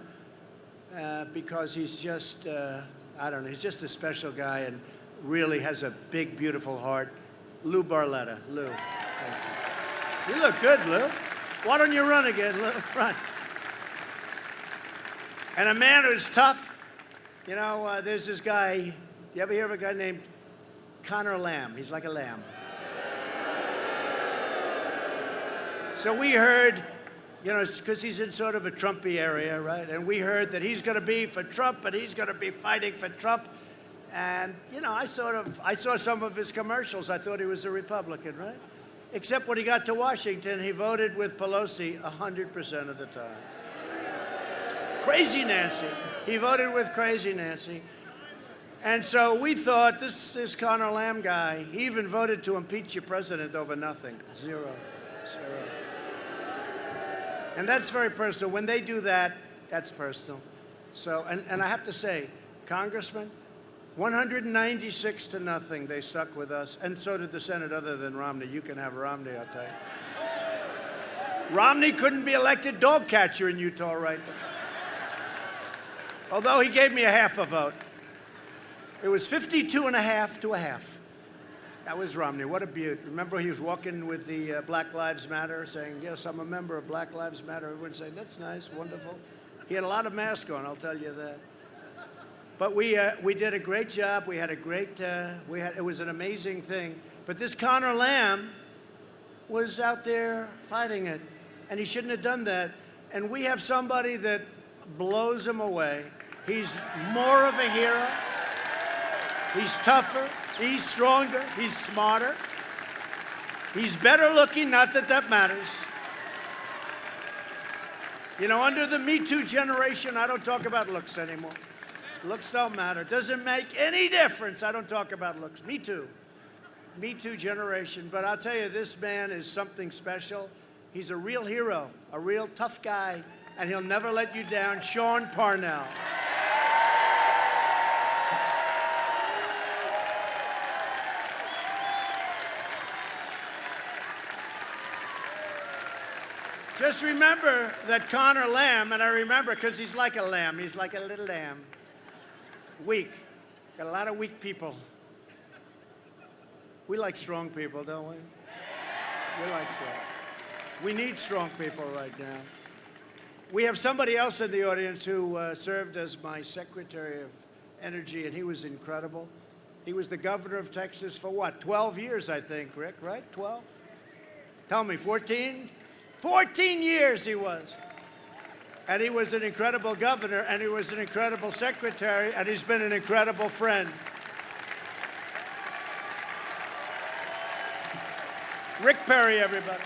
because he's just, I don't know, he's just a special guy and really has a big, beautiful heart. Lou Barletta. Lou, thank you. You look good, Lou. Why don't you run again, Lou? Run. And a man who's tough. You know, there's this guy, you ever hear of a guy named Connor Lamb? He's like a lamb. So we heard, you know, because he's in sort of a Trumpy area, right? And we heard that he's going to be for Trump, and he's going to be fighting for Trump. And, you know, I saw some of his commercials. I thought he was a Republican, right? Except when he got to Washington, he voted with Pelosi 100% of the time. Crazy Nancy. He voted with Crazy Nancy. And so we thought, this Connor Lamb guy, he even voted to impeach your president over nothing. Zero. And that's very personal. When they do that, that's personal. So, and I have to say, Congressman, 196 to nothing, they stuck with us. And so did the Senate, other than Romney. You can have Romney, I'll tell you. Romney couldn't be elected dog catcher in Utah right now. Although he gave me a half a vote. It was 52.5 to a half. That was Romney. What a beaut. Remember he was walking with the Black Lives Matter saying, yes, I'm a member of Black Lives Matter. Everyone saying, that's nice, wonderful. He had a lot of masks on, I'll tell you that. But we did a great job. We had a great, it was an amazing thing. But this Connor Lamb was out there fighting it, and he shouldn't have done that. And we have somebody that blows him away. He's more of a hero. He's tougher. He's stronger. He's smarter. He's better looking, not that that matters. You know, under the Me Too generation, I don't talk about looks anymore. Looks don't matter. Doesn't make any difference. I don't talk about looks. Me Too. Me Too generation. But I'll tell you, this man is something special. He's a real hero, a real tough guy, and he'll never let you down. Sean Parnell. Just remember that Connor Lamb, and I remember because he's like a lamb. He's like a little lamb. Weak. Got a lot of weak people. We like strong people, don't we? We like strong. We need strong people right now. We have somebody else in the audience who served as my Secretary of Energy, and he was incredible. He was the governor of Texas for what, 12 years, I think, Rick, right? 12? Tell me, 14? 14 years he was. And he was an incredible governor, and he was an incredible secretary, and he's been an incredible friend. Rick Perry, everybody.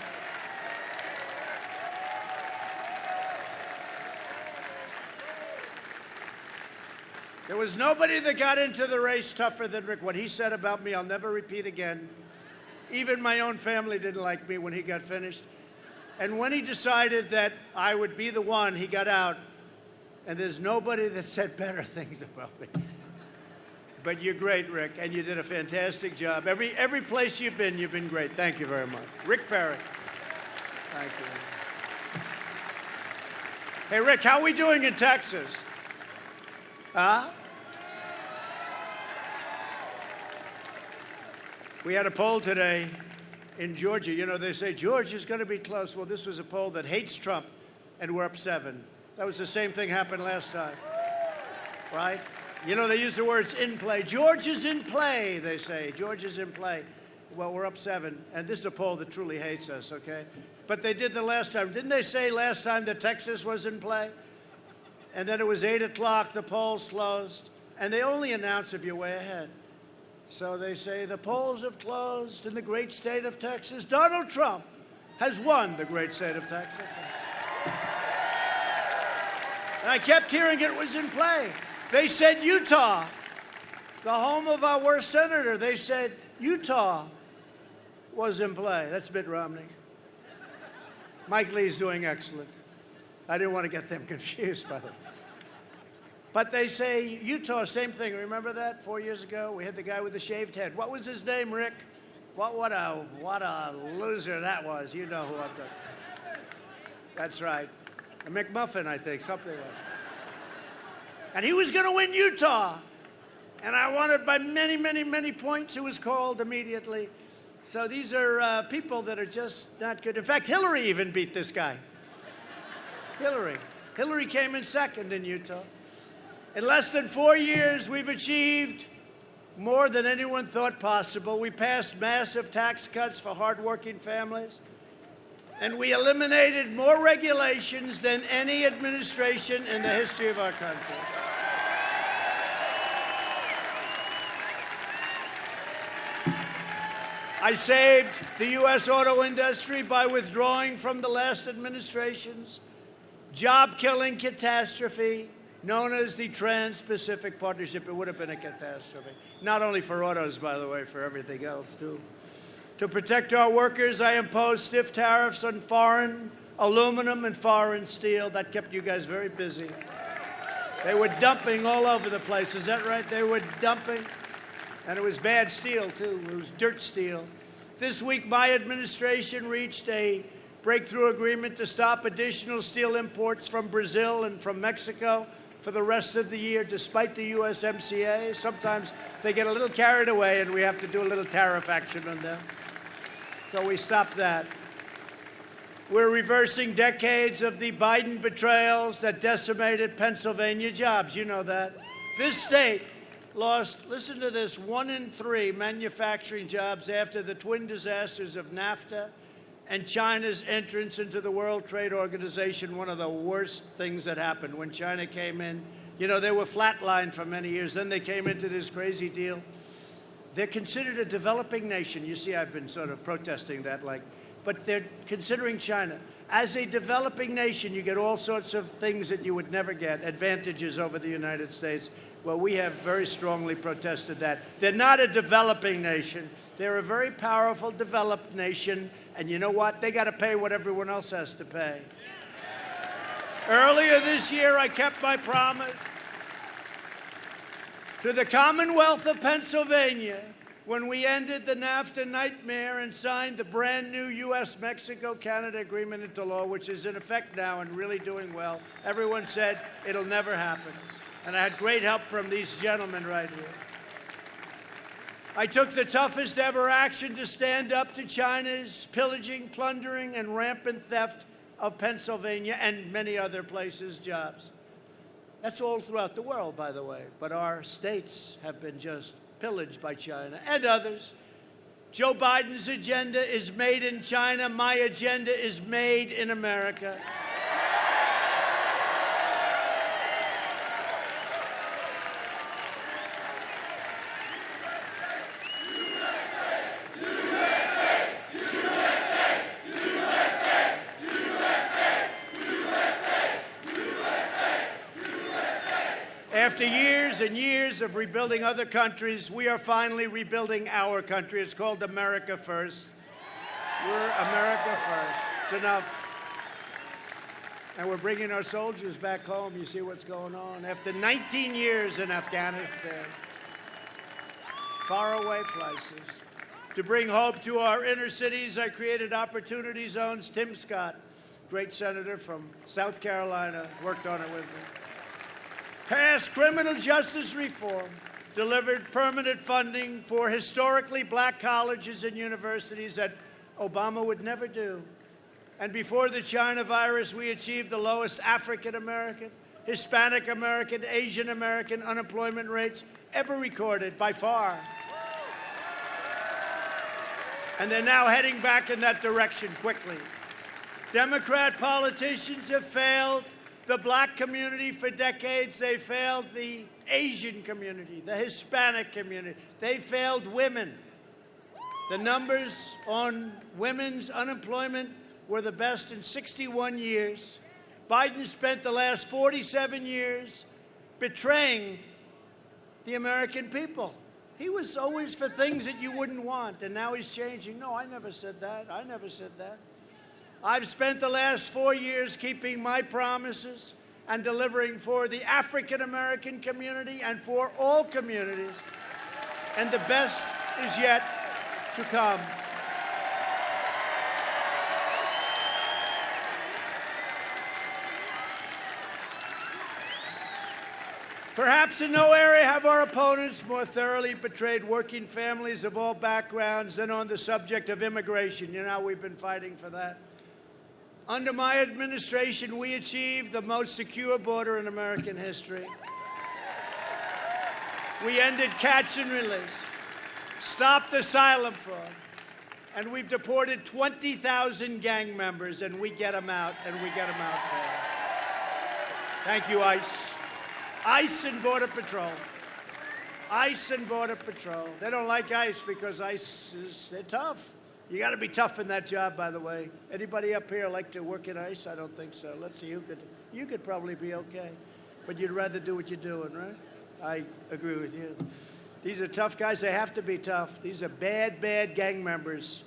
There was nobody that got into the race tougher than Rick. What he said about me, I'll never repeat again. Even my own family didn't like me when he got finished. And when he decided that I would be the one, he got out. And there's nobody that said better things about me. But you're great, Rick, and you did a fantastic job. Every place you've been great. Thank you very much. Rick Perry. Thank you. Hey, Rick, how are we doing in Texas? Huh? We had a poll today in Georgia. You know, they say Georgia's going to be close. Well, this was a poll that hates Trump, and we're up 7. That was the same thing happened last time, right? You know, they use the words in play. Georgia's in play, they say. Georgia's in play. Well, we're up 7, and this is a poll that truly hates us, okay? But they did the last time. Didn't they say last time that Texas was in play? And then it was 8 o'clock, the polls closed, and they only announce if you're way ahead. So they say the polls have closed in the great state of Texas. Donald Trump has won the great state of Texas. And I kept hearing it was in play. They said Utah, the home of our worst senator, they said Utah was in play. That's Mitt Romney. Mike Lee's doing excellent. I didn't want to get them confused, by the way. But they say Utah, same thing. Remember that 4 years ago? We had the guy with the shaved head. What was his name, Rick? What a loser that was. You know who I'm talking about. That's right. A McMuffin, I think, something like that. And he was going to win Utah. And I won it by many, many, many points. It was called immediately. So these are people that are just not good. In fact, Hillary even beat this guy. Hillary came in second in Utah. In less than 4 years, we've achieved more than anyone thought possible. We passed massive tax cuts for hardworking families, and we eliminated more regulations than any administration in the history of our country. I saved the U.S. auto industry by withdrawing from the last administration's job-killing catastrophe known as the Trans-Pacific Partnership. It would have been a catastrophe. Not only for autos, by the way, for everything else, too. To protect our workers, I imposed stiff tariffs on foreign aluminum and foreign steel. That kept you guys very busy. They were dumping all over the place. Is that right? They were dumping. And it was bad steel, too. It was dirt steel. This week, my administration reached a breakthrough agreement to stop additional steel imports from Brazil and from Mexico for the rest of the year, despite the USMCA. Sometimes they get a little carried away, and we have to do a little tariff action on them. So we stopped that. We're reversing decades of the Biden betrayals that decimated Pennsylvania jobs. You know that. This state lost, listen to this, 1 in 3 manufacturing jobs after the twin disasters of NAFTA and China's entrance into the World Trade Organization. One of the worst things that happened when China came in. You know, they were flatlined for many years. Then they came into this crazy deal. They're considered a developing nation. You see, I've been sort of protesting that, but they're considering China. As a developing nation, you get all sorts of things that you would never get, advantages over the United States. Well, we have very strongly protested that. They're not a developing nation. They're a very powerful, developed nation. And you know what? They got to pay what everyone else has to pay. Earlier this year, I kept my promise to the Commonwealth of Pennsylvania when we ended the NAFTA nightmare and signed the brand new U.S.-Mexico-Canada agreement into law, which is in effect now and really doing well. Everyone said it'll never happen. And I had great help from these gentlemen right here. I took the toughest ever action to stand up to China's pillaging, plundering, and rampant theft of Pennsylvania and many other places jobs. That's all throughout the world, by the way. But our states have been just pillaged by China and others. Joe Biden's agenda is made in China. My agenda is made in America. After years and years of rebuilding other countries, we are finally rebuilding our country. It's called America First. We're America First. It's enough. And we're bringing our soldiers back home. You see what's going on. After 19 years in Afghanistan, faraway places. To bring hope to our inner cities, I created opportunity zones. Tim Scott, great senator from South Carolina, worked on it with me. Passed criminal justice reform, delivered permanent funding for historically black colleges and universities that Obama would never do. And before the China virus, we achieved the lowest African American, Hispanic American, Asian American unemployment rates ever recorded by far. And they're now heading back in that direction quickly. Democrat politicians have failed the black community for decades. They failed the Asian community, the Hispanic community. They failed women. The numbers on women's unemployment were the best in 61 years. Biden spent the last 47 years betraying the American people. He was always for things that you wouldn't want, and now he's changing. No, I never said that. I never said that. I've spent the last 4 years keeping my promises and delivering for the African American community and for all communities. And the best is yet to come. Perhaps in no area have our opponents more thoroughly betrayed working families of all backgrounds than on the subject of immigration. You know, we've been fighting for that. Under my administration, we achieved the most secure border in American history. We ended catch and release, stopped asylum fraud, and we've deported 20,000 gang members, and we get them out, and we get them out fast. Thank you, ICE. ICE and Border Patrol. ICE and Border Patrol. They don't like ICE because they're tough. You got to be tough in that job, by the way. Anybody up here like to work in ICE? I don't think so. Let's see, you could probably be okay. But you'd rather do what you're doing, right? I agree with you. These are tough guys. They have to be tough. These are bad, bad gang members.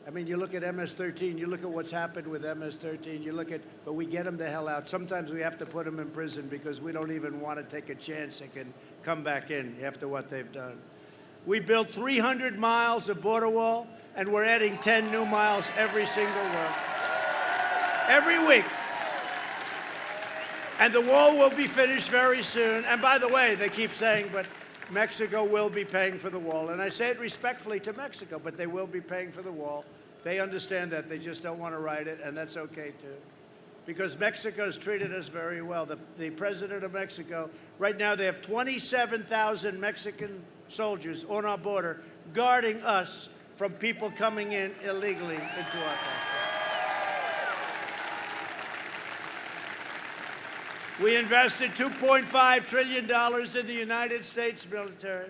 I mean, you look at MS-13, you look at what's happened with MS-13, but we get them the hell out. Sometimes we have to put them in prison because we don't even want to take a chance they can come back in after what they've done. We built 300 miles of border wall, and we're adding 10 new miles every single week. Every week. And the wall will be finished very soon. And by the way, they keep saying, but Mexico will be paying for the wall. And I say it respectfully to Mexico, but they will be paying for the wall. They understand that. They just don't want to write it, and that's okay, too. Because Mexico's treated us very well. The president of Mexico, right now they have 27,000 Mexican soldiers on our border guarding us from people coming in illegally into our country. We invested $2.5 trillion in the United States military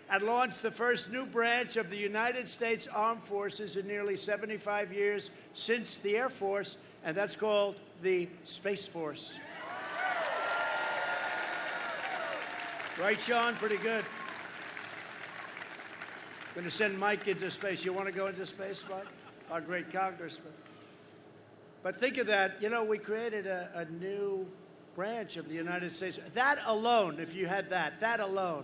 and launched the first new branch of the United States Armed Forces in nearly 75 years since the Air Force, and that's called the Space Force. Right, Sean? Pretty good. Going to send Mike into space. You want to go into space, Mike? Our great congressman. But think of that. You know, we created a new branch of the United States. That alone, if you had that alone.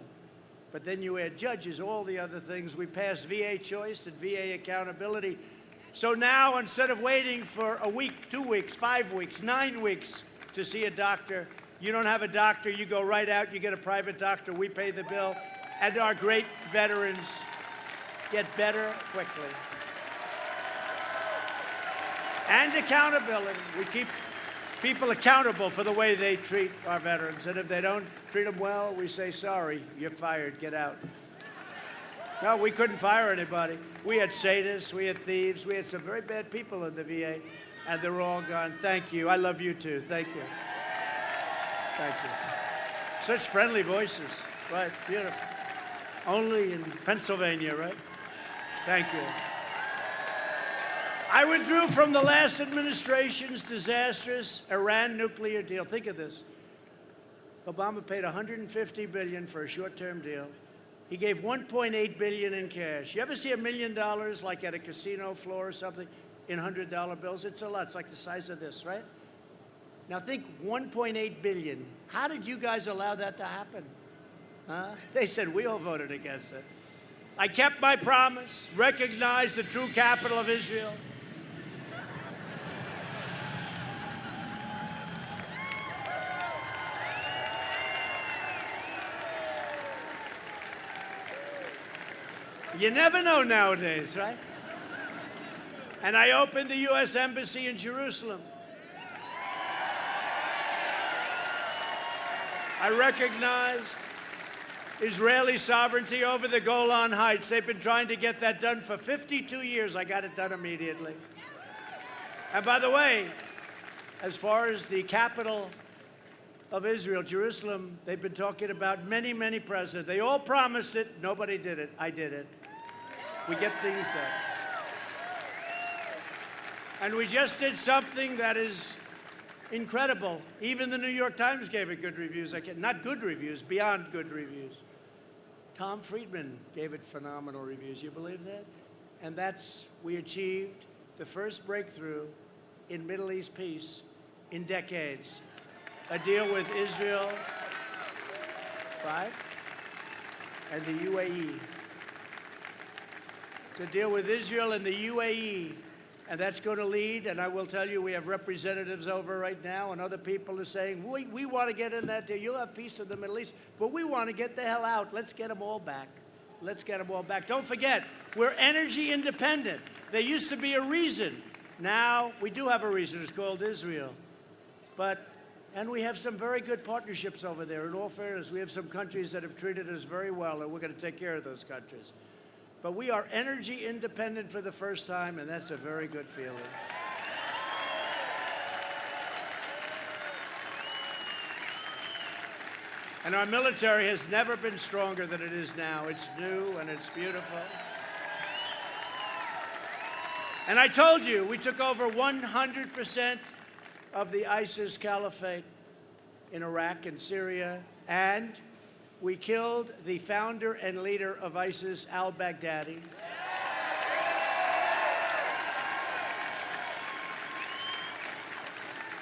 But then you add judges, all the other things. We passed VA choice and VA accountability. So now, instead of waiting for a week, 2 weeks, 5 weeks, 9 weeks to see a doctor, you don't have a doctor, you go right out, you get a private doctor, we pay the bill, and our great veterans get better quickly. And accountability. We keep people accountable for the way they treat our veterans. And if they don't treat them well, we say, sorry, you're fired, get out. No, we couldn't fire anybody. We had sadists, we had thieves, we had some very bad people in the VA, and they're all gone. Thank you. I love you too. Thank you. Thank you. Such friendly voices. Right, beautiful. Only in Pennsylvania, right? Thank you. I withdrew from the last administration's disastrous Iran nuclear deal. Think of this. Obama paid $150 billion for a short-term deal. He gave $1.8 billion in cash. You ever see $1 million like at a casino floor or something in $100 bills? It's a lot. It's like the size of this, right? Now think $1.8 billion. How did you guys allow that to happen? Huh? They said we all voted against it. I kept my promise, recognized the true capital of Israel. You never know nowadays, right? And I opened the U.S. Embassy in Jerusalem. I recognized Israeli sovereignty over the Golan Heights. They've been trying to get that done for 52 years. I got it done immediately. And by the way, as far as the capital of Israel, Jerusalem, they've been talking about many, many presidents. They all promised it. Nobody did it. I did it. We get things done. And we just did something that is incredible. Even the New York Times gave it good reviews. Not good reviews, beyond good reviews. Tom Friedman gave it phenomenal reviews. You believe that? And we achieved the first breakthrough in Middle East peace in decades. A deal with Israel, right? And the UAE. It's a deal with Israel and the UAE. And that's going to lead, and I will tell you, we have representatives over right now, and other people are saying, we want to get in that deal. You'll have peace in the Middle East, but we want to get the hell out. Let's get them all back. Let's get them all back. Don't forget, we're energy independent. There used to be a reason. Now we do have a reason. It's called Israel. And we have some very good partnerships over there. In all fairness, we have some countries that have treated us very well, and we're going to take care of those countries. But we are energy independent for the first time, and that's a very good feeling. And our military has never been stronger than it is now. It's new and it's beautiful. And I told you, we took over 100% of the ISIS caliphate in Iraq and Syria, and we killed the founder and leader of ISIS, al-Baghdadi.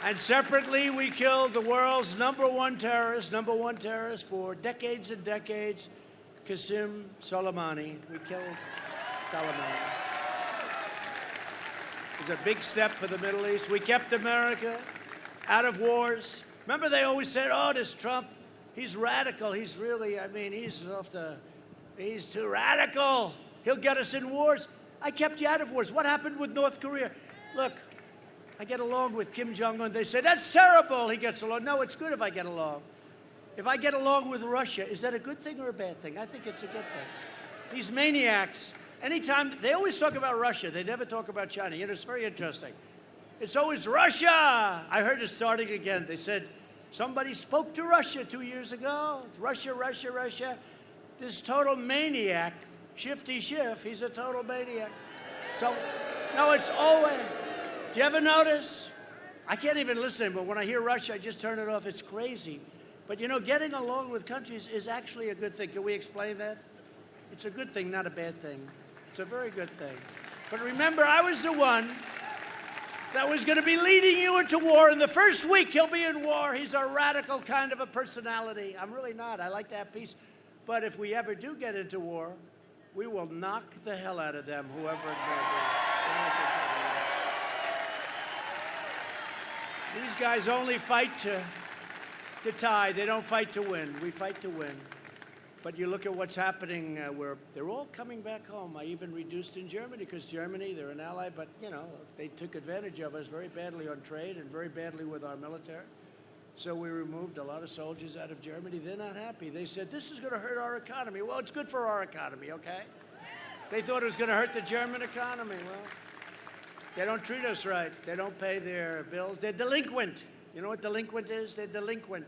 And separately, we killed the world's number one terrorist for decades and decades, Qasem Soleimani. We killed Soleimani. It was a big step for the Middle East. We kept America out of wars. Remember, they always said, oh, this Trump, he's radical. He's really, he's too radical. He'll get us in wars. I kept you out of wars. What happened with North Korea? Look, I get along with Kim Jong-un. They say, that's terrible. He gets along. No, it's good if I get along. If I get along with Russia, is that a good thing or a bad thing? I think it's a good thing. These maniacs, anytime, they always talk about Russia. They never talk about China. You know, it's very interesting. It's always Russia. I heard it starting again. They said, somebody spoke to Russia 2 years ago. It's Russia, Russia, Russia. This total maniac, Shifty Schiff, he's a total maniac. So, no, it's always. Do you ever notice? I can't even listen, but when I hear Russia, I just turn it off. It's crazy. But, you know, getting along with countries is actually a good thing. Can we explain that? It's a good thing, not a bad thing. It's a very good thing. But remember, I was the one that was going to be leading you into war. In the first week, he'll be in war. He's a radical kind of a personality. I'm really not. I like to have peace. But if we ever do get into war, we will knock the hell out of them, whoever it may be. These guys only fight to tie. They don't fight to win. We fight to win. But you look at what's happening where they're all coming back home. I even reduced in Germany because Germany, they're an ally, but, you know, they took advantage of us very badly on trade and very badly with our military. So we removed a lot of soldiers out of Germany. They're not happy. They said, this is going to hurt our economy. Well, it's good for our economy, okay? They thought it was going to hurt the German economy. Well, they don't treat us right. They don't pay their bills. They're delinquent. You know what delinquent is? They're delinquent.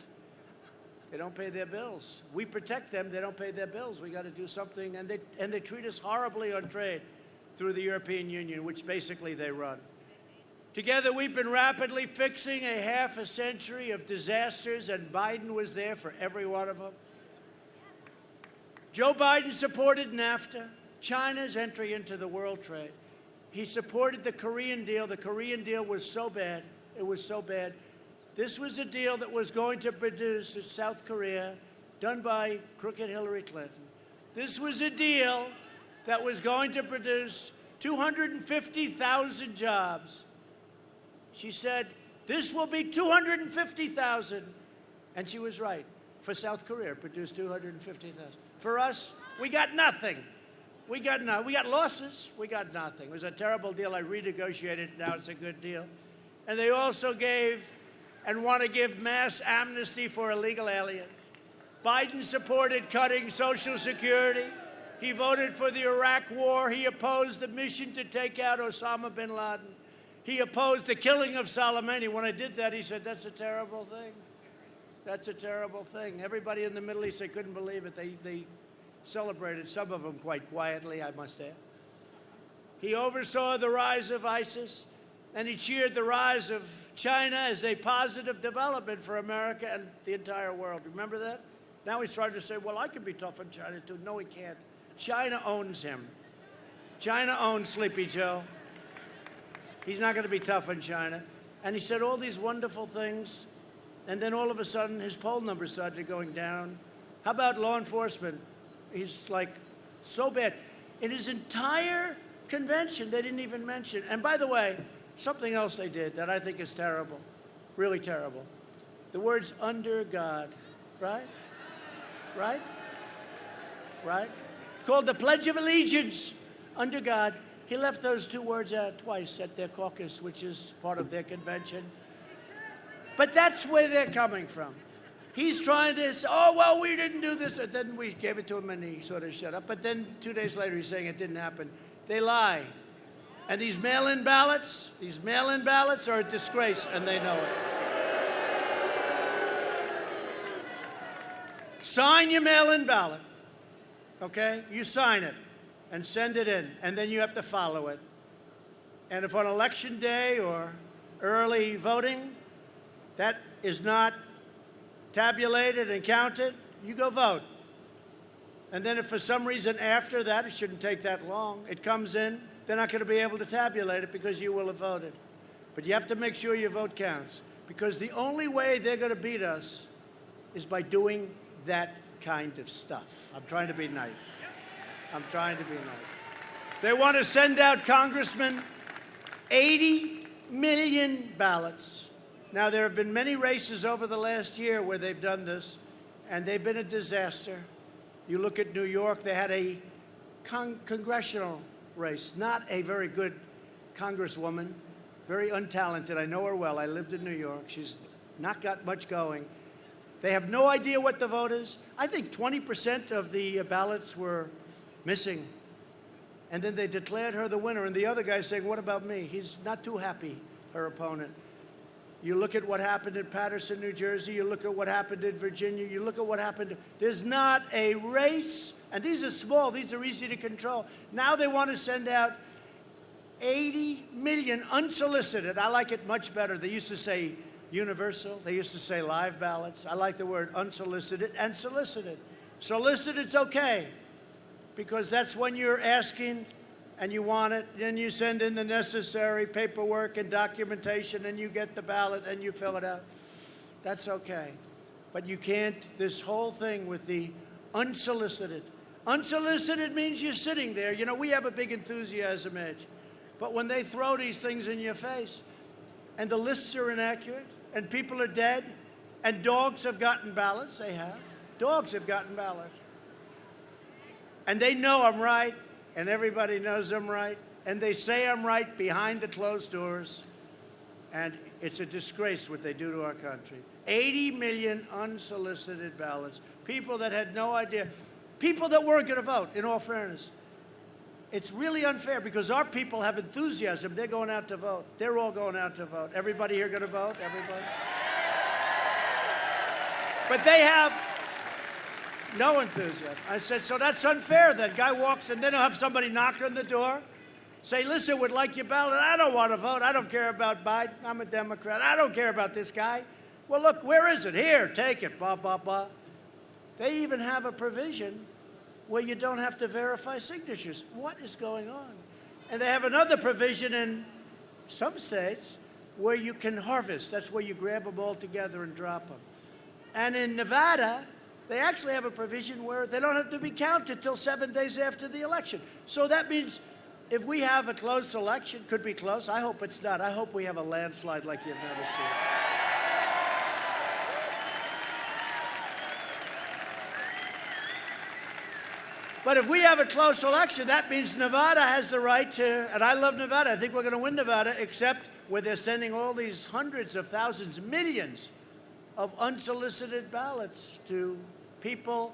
They don't pay their bills. We protect them. They don't pay their bills. We got to do something. And they treat us horribly on trade through the European Union, which basically they run. Together, we've been rapidly fixing a half a century of disasters, and Biden was there for every one of them. Joe Biden supported NAFTA, China's entry into the world trade. He supported the Korean deal. The Korean deal was so bad. It was so bad. This was a deal that was going to produce in South Korea, done by crooked Hillary Clinton. This was a deal that was going to produce 250,000 jobs. She said, this will be 250,000. And she was right. For South Korea, it produced 250,000. For us, we got nothing. We got losses. We got nothing. It was a terrible deal. I renegotiated it. Now it's a good deal. And they also gave and want to give mass amnesty for illegal aliens. Biden supported cutting Social Security. He voted for the Iraq War. He opposed the mission to take out Osama bin Laden. He opposed the killing of Soleimani. When I did that, he said, that's a terrible thing. That's a terrible thing. Everybody in the Middle East, they couldn't believe it. They celebrated, some of them quite quietly, I must add. He oversaw the rise of ISIS, and he cheered the rise of China as a positive development for America and the entire world. Remember that? Now he's trying to say, well, I can be tough on China, too. No, he can't. China owns him. China owns Sleepy Joe. He's not going to be tough on China. And he said all these wonderful things, and then all of a sudden his poll numbers started going down. How about law enforcement? He's like so bad. In his entire convention, they didn't even mention. And by the way, something else they did that I think is terrible, really terrible. The words under God, right? Right? Right? Called the Pledge of Allegiance, under God. He left those two words out twice at their caucus, which is part of their convention. But that's where they're coming from. He's trying to say, oh, well, we didn't do this. And then we gave it to him and he sort of shut up. But then 2 days later, he's saying it didn't happen. They lie. And these mail-in ballots are a disgrace, and they know it. Sign your mail-in ballot, okay? You sign it and send it in, and then you have to follow it. And if on election day or early voting, that is not tabulated and counted, you go vote. And then if for some reason after that, it shouldn't take that long, it comes in, they're not going to be able to tabulate it because you will have voted. But you have to make sure your vote counts, because the only way they're going to beat us is by doing that kind of stuff. I'm trying to be nice. I'm trying to be nice. They want to send out, Congressman, 80 million ballots. Now, there have been many races over the last year where they've done this, and they've been a disaster. You look at New York, they had a congressional race, not a very good congresswoman, very untalented. I know her well. I lived in New York. She's not got much going. They have no idea what the vote is. I think 20% of the ballots were missing. And then they declared her the winner. And the other guy's saying, what about me? He's not too happy, her opponent. You look at what happened in Paterson, New Jersey. You look at what happened in Virginia. You look at what happened. There's not a race. And these are small. These are easy to control. Now they want to send out 80 million unsolicited. I like it much better. They used to say universal. They used to say live ballots. I like the word unsolicited and solicited. Solicited's okay, because that's when you're asking and you want it, then you send in the necessary paperwork and documentation, and you get the ballot and you fill it out. That's okay. But you can't, this whole thing with the unsolicited. Unsolicited means you're sitting there. You know, we have a big enthusiasm edge. But when they throw these things in your face, and the lists are inaccurate, and people are dead, and dogs have gotten ballots, they have. Dogs have gotten ballots. And they know I'm right, and everybody knows I'm right, and they say I'm right behind the closed doors, and it's a disgrace what they do to our country. 80 million unsolicited ballots, people that had no idea, people that weren't going to vote, in all fairness. It's really unfair because our people have enthusiasm. They're going out to vote. They're all going out to vote. Everybody here going to vote? Everybody? But they have no enthusiasm. I said, so that's unfair. That guy walks and then he'll have somebody knock on the door, say, listen, would like your ballot. I don't want to vote. I don't care about Biden. I'm a Democrat. I don't care about this guy. Well, look, where is it? Here, take it. Blah, blah, blah. They even have a provision where you don't have to verify signatures. What is going on? And they have another provision in some states where you can harvest. That's where you grab them all together and drop them. And in Nevada, they actually have a provision where they don't have to be counted till 7 days after the election. So that means if we have a close election, could be close. I hope it's not. I hope we have a landslide like you've never seen. But if we have a close election, that means Nevada has the right to, and I love Nevada. I think we're going to win Nevada, except where they're sending all these hundreds of thousands, millions of unsolicited ballots to people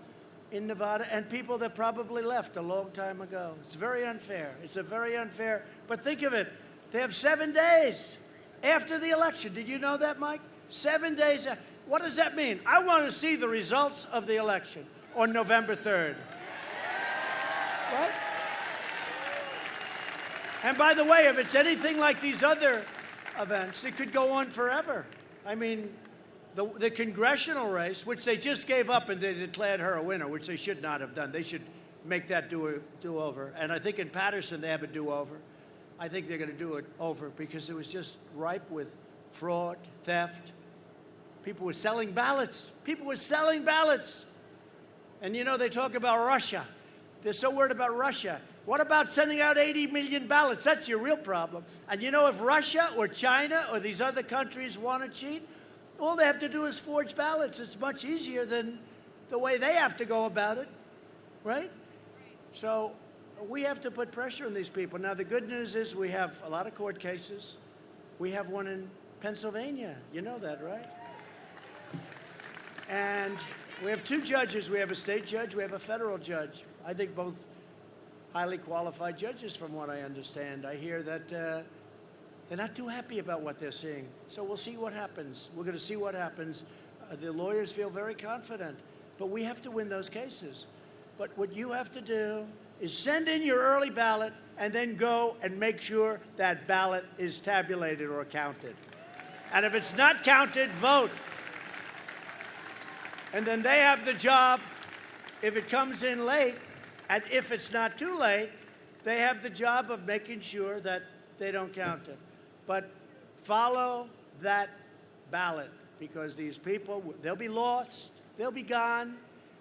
in Nevada and people that probably left a long time ago. It's very unfair. It's a very unfair. But think of it. They have 7 days after the election. Did you know that, Mike? 7 days. What does that mean? I want to see the results of the election on November 3rd. Right? And by the way, if it's anything like these other events, it could go on forever. I mean, the congressional race, which they just gave up and they declared her a winner, which they should not have done. They should make that do-over. And I think in Patterson they have a do-over. I think they're going to do it over because it was just ripe with fraud, theft. People were selling ballots. People were selling ballots. And you know, they talk about Russia. They're so worried about Russia. What about sending out 80 million ballots? That's your real problem. And you know, if Russia or China or these other countries want to cheat, all they have to do is forge ballots. It's much easier than the way they have to go about it, right? So we have to put pressure on these people. Now, the good news is we have a lot of court cases. We have one in Pennsylvania. You know that, right? And we have two judges. We have a state judge. We have a federal judge. I think both highly qualified judges, from what I understand. I hear that they're not too happy about what they're seeing. So we'll see what happens. We're going to see what happens. The lawyers feel very confident. But we have to win those cases. But what you have to do is send in your early ballot and then go and make sure that ballot is tabulated or counted. And if it's not counted, vote. And then they have the job, if it comes in late, and if it's not too late, they have the job of making sure that they don't count it. But follow that ballot, because these people, they'll be lost, they'll be gone.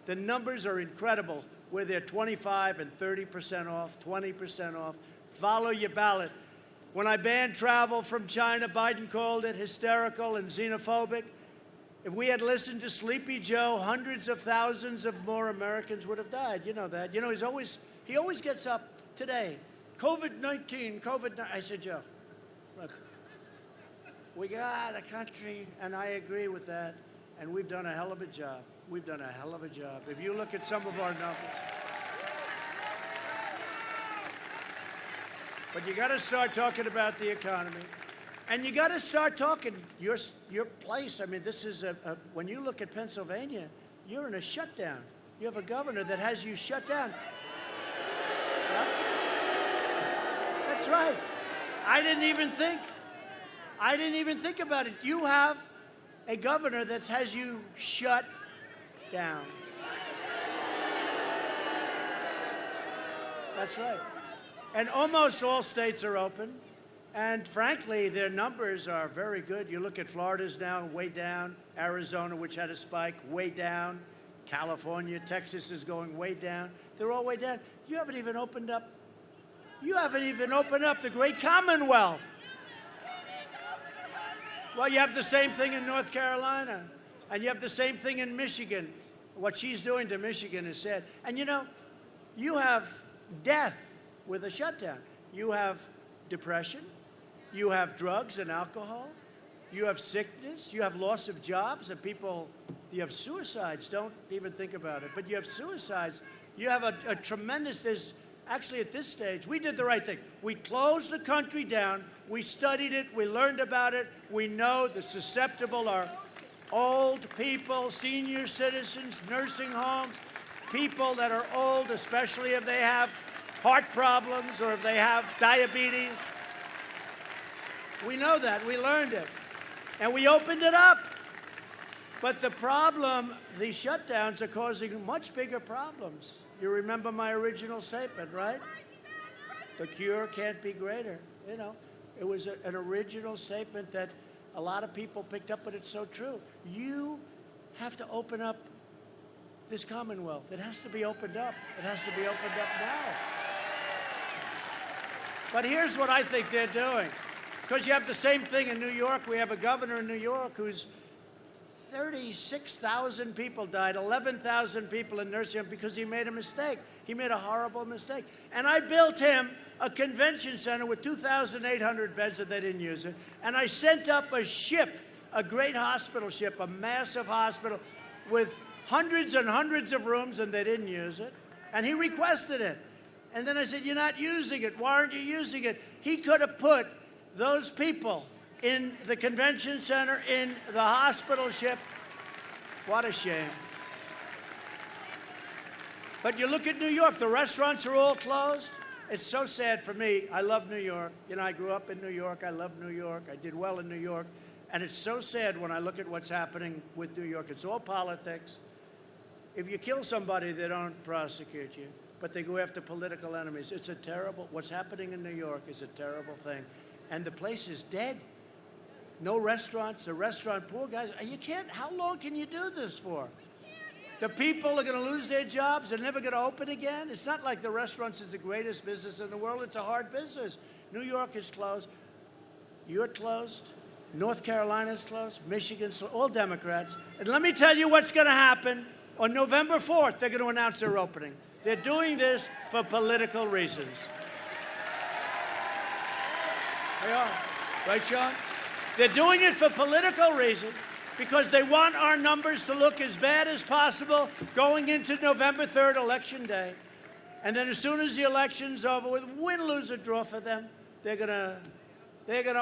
The numbers are incredible, where they're 25 and 30% off, 20% off. Follow your ballot. When I banned travel from China, Biden called it hysterical and xenophobic. If we had listened to Sleepy Joe, hundreds of thousands of more Americans would have died. You know that. You know, he always gets up today. COVID-19, COVID-19. I said, Joe, look, we got a country, and I agree with that, and we've done a hell of a job. We've done a hell of a job. If you look at some of our numbers. But you got to start talking about the economy. And you got to start talking your place. I mean, this is when you look at Pennsylvania, you're in a shutdown. You have a governor that has you shut down. Right? That's right. I didn't even think about it. You have a governor that has you shut down. That's right. And almost all states are open. And frankly, their numbers are very good. You look at Florida's now way down. Arizona, which had a spike, way down. California, Texas is going way down. They're all way down. You haven't even opened up the great Commonwealth. Well, you have the same thing in North Carolina. And you have the same thing in Michigan. What she's doing to Michigan is sad. And you know, You have death with a shutdown. You have depression. You have drugs and alcohol. You have sickness. You have loss of jobs and people. You have suicides. Don't even think about it. But you have suicides. You have a tremendous. Actually, at this stage, we did the right thing. We closed the country down. We studied it. We learned about it. We know the susceptible are old people, senior citizens, nursing homes, people that are old, especially if they have heart problems or if they have diabetes. We know that. We learned it. And we opened it up. But the problem, these shutdowns are causing much bigger problems. You remember my original statement, right? The cure can't be greater. You know, it was an original statement that a lot of people picked up, but it's so true. You have to open up this Commonwealth. It has to be opened up. It has to be opened up now. But here's what I think they're doing. Because you have the same thing in New York. We have a governor in New York who's 36,000 people died, 11,000 people in nursing homes because he made a mistake. He made a horrible mistake. And I built him a convention center with 2,800 beds and they didn't use it. And I sent up a ship, a great hospital ship, a massive hospital with hundreds and hundreds of rooms and they didn't use it. And he requested it. And then I said, you're not using it. Why aren't you using it? He could have put those people in the convention center, in the hospital ship. What a shame. But you look at New York, the restaurants are all closed. It's so sad for me. I love New York. You know, I grew up in New York. I love New York. I did well in New York. And it's so sad when I look at what's happening with New York. It's all politics. If you kill somebody, they don't prosecute you, but they go after political enemies. It's a terrible, what's happening in New York is a terrible thing. And the place is dead. No restaurants, the restaurant poor guys. You can't, how long can you do this for? The people are going to lose their jobs. They're never going to open again. It's not like the restaurants is the greatest business in the world. It's a hard business. New York is closed. You're closed. North Carolina's closed. Michigan's closed. All Democrats. And let me tell you what's going to happen. On November 4th, they're going to announce their opening. They're doing this for political reasons. They are. Right, Sean? They're doing it for political reasons because they want our numbers to look as bad as possible going into November 3rd, Election Day. And then as soon as the election's over with, win, lose, or draw for them, they're gonna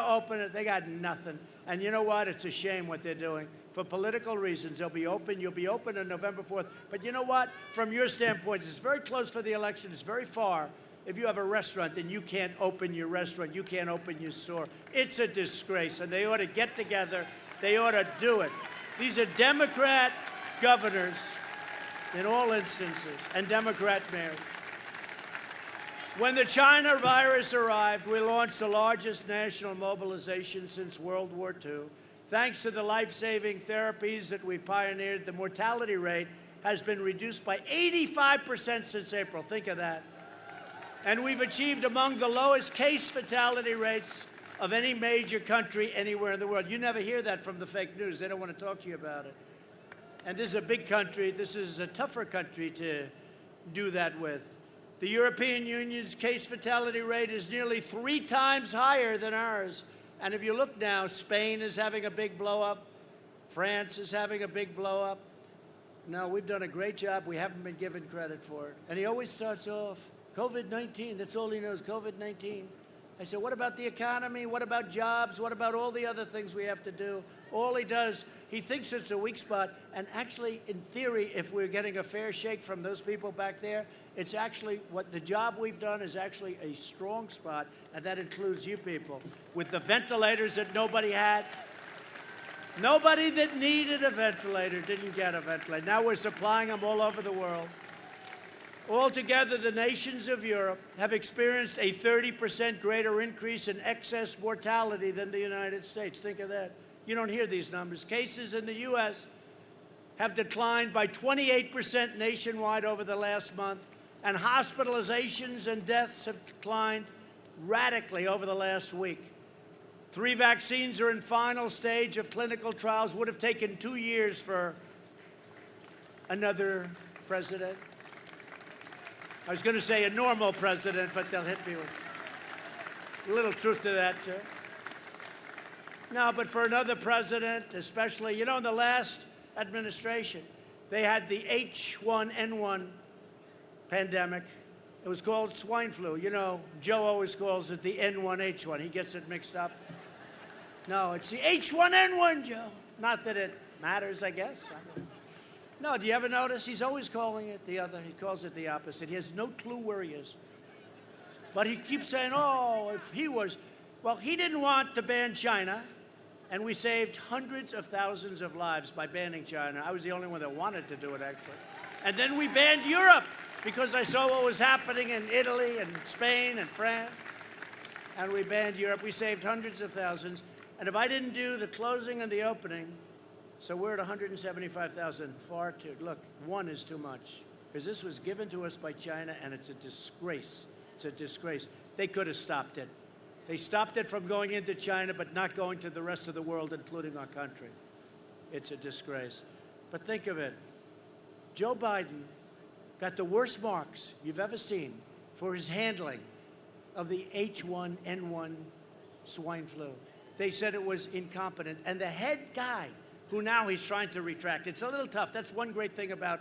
open it. They got nothing. And you know what? It's a shame what they're doing. For political reasons, they'll be open. You'll be open on November 4th. But you know what? From your standpoint, it's very close for the election. It's very far. If you have a restaurant, then you can't open your restaurant. You can't open your store. It's a disgrace, and they ought to get together. They ought to do it. These are Democrat governors in all instances, and Democrat mayors. When the China virus arrived, we launched the largest national mobilization since World War II. Thanks to the life-saving therapies that we pioneered, the mortality rate has been reduced by 85% since April. Think of that. And we've achieved among the lowest case fatality rates of any major country anywhere in the world. You never hear that from the fake news. They don't want to talk to you about it. And this is a big country. This is a tougher country to do that with. The European Union's case fatality rate is nearly 3 times higher than ours. And if you look now, Spain is having a big blow-up. France is having a big blow-up. No, we've done a great job. We haven't been given credit for it. And he always starts off, COVID-19, that's all he knows, COVID-19. I said, what about the economy? What about jobs? What about all the other things we have to do? All he does, he thinks it's a weak spot. And actually, in theory, if we're getting a fair shake from those people back there, it's actually what the job we've done is actually a strong spot, and that includes you people. With the ventilators that nobody had, nobody that needed a ventilator didn't get a ventilator. Now we're supplying them all over the world. Altogether, the nations of Europe have experienced a 30% greater increase in excess mortality than the United States. Think of that. You don't hear these numbers. Cases in the U.S. have declined by 28% nationwide over the last month, and hospitalizations and deaths have declined radically over the last week. 3 vaccines are in final stage of clinical trials. Would have taken 2 years for another president. I was going to say a normal president, but they'll hit me with a little truth to that, too. No, but for another president, especially, you know, in the last administration, they had the H1N1 pandemic. It was called swine flu. You know, Joe always calls it the N1H1. He gets it mixed up. No, it's the H1N1, Joe. Not that it matters, I guess. No, do you ever notice? He's always calling it the other. He calls it the opposite. He has no clue where he is. But he keeps saying, oh, if he was... Well, he didn't want to ban China, and we saved hundreds of thousands of lives by banning China. I was the only one that wanted to do it, actually. And then we banned Europe, because I saw what was happening in Italy and Spain and France. And we banned Europe. We saved hundreds of thousands. And if I didn't do the closing and the opening, so we're at 175,000, far too. Look, one is too much, because this was given to us by China, and it's a disgrace. It's a disgrace. They could have stopped it. They stopped it from going into China, but not going to the rest of the world, including our country. It's a disgrace. But think of it. Joe Biden got the worst marks you've ever seen for his handling of the H1N1 swine flu. They said it was incompetent. And the head guy, who now he's trying to retract, it's a little tough. That's one great thing about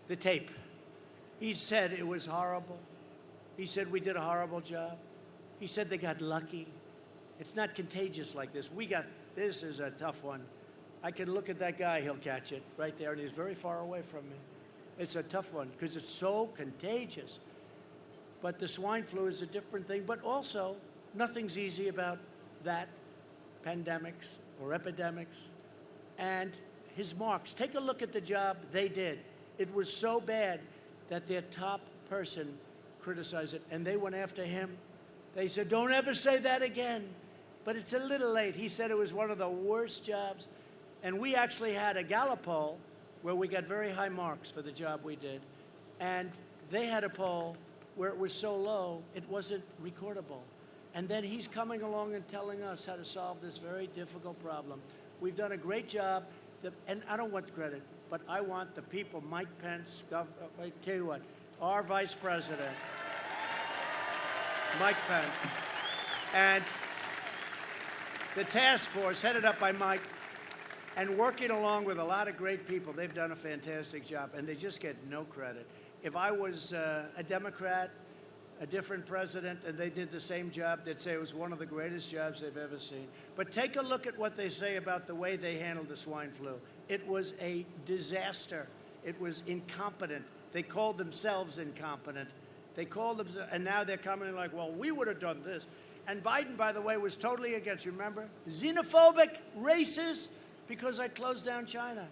the tape. He said it was horrible. He said we did a horrible job. He said they got lucky. It's not contagious like this. This is a tough one. I can look at that guy, he'll catch it right there, and he's very far away from me. It's a tough one because it's so contagious. But the swine flu is a different thing, but also nothing's easy about that, pandemics or epidemics. And his marks, take a look at the job they did. It was so bad that their top person criticized it, and they went after him. They said, don't ever say that again. But it's a little late. He said it was one of the worst jobs. And we actually had a Gallup poll where we got very high marks for the job we did. And they had a poll where it was so low, it wasn't recordable. And then he's coming along and telling us how to solve this very difficult problem. We've done a great job, and I don't want the credit, but I want the people, Mike Pence, I tell you what, our vice president, Mike Pence, and the task force headed up by Mike, and working along with a lot of great people. They've done a fantastic job, and they just get no credit. If I was a Democrat, a different president, and they did the same job, they'd say it was one of the greatest jobs they've ever seen. But take a look at what they say about the way they handled the swine flu. It was a disaster. It was incompetent. They called themselves incompetent. They called them, and now they're coming in like, well, we would have done this. And Biden, by the way, was totally against, remember? Xenophobic, racist, because I closed down China.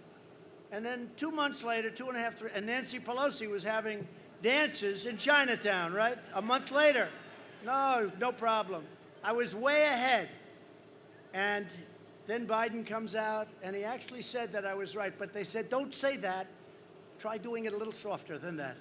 And then 2 months later, 2.5, 3, and Nancy Pelosi was having dances in Chinatown, right? A month later. No problem. I was way ahead. And then Biden comes out, and he actually said that I was right. But they said, don't say that. Try doing it a little softer than that.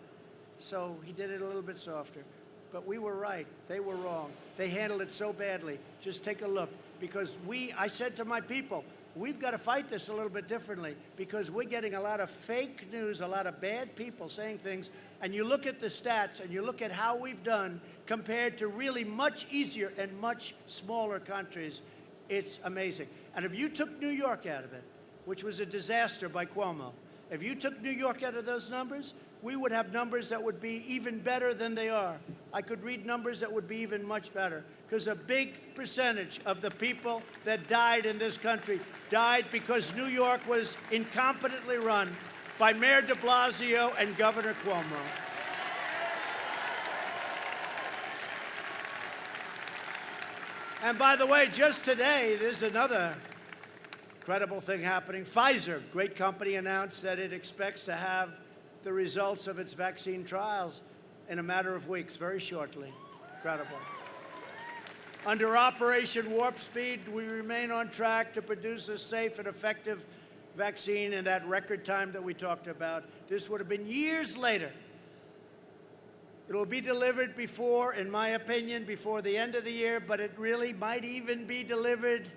So he did it a little bit softer. But we were right. They were wrong. They handled it so badly. Just take a look. Because I said to my people, we've got to fight this a little bit differently because we're getting a lot of fake news, a lot of bad people saying things. And you look at the stats and you look at how we've done compared to really much easier and much smaller countries. It's amazing. And if you took New York out of it, which was a disaster by Cuomo, if you took New York out of those numbers, we would have numbers that would be even better than they are. I could read numbers that would be even much better because a big percentage of the people that died in this country died because New York was incompetently run by Mayor de Blasio and Governor Cuomo. And by the way, just today, there's another incredible thing happening. Pfizer, great company, announced that it expects to have the results of its vaccine trials in a matter of weeks, very shortly. Incredible. Under Operation Warp Speed, we remain on track to produce a safe and effective vaccine in that record time that we talked about. This would have been years later. It will be delivered before, in my opinion, before the end of the year, but it really might even be delivered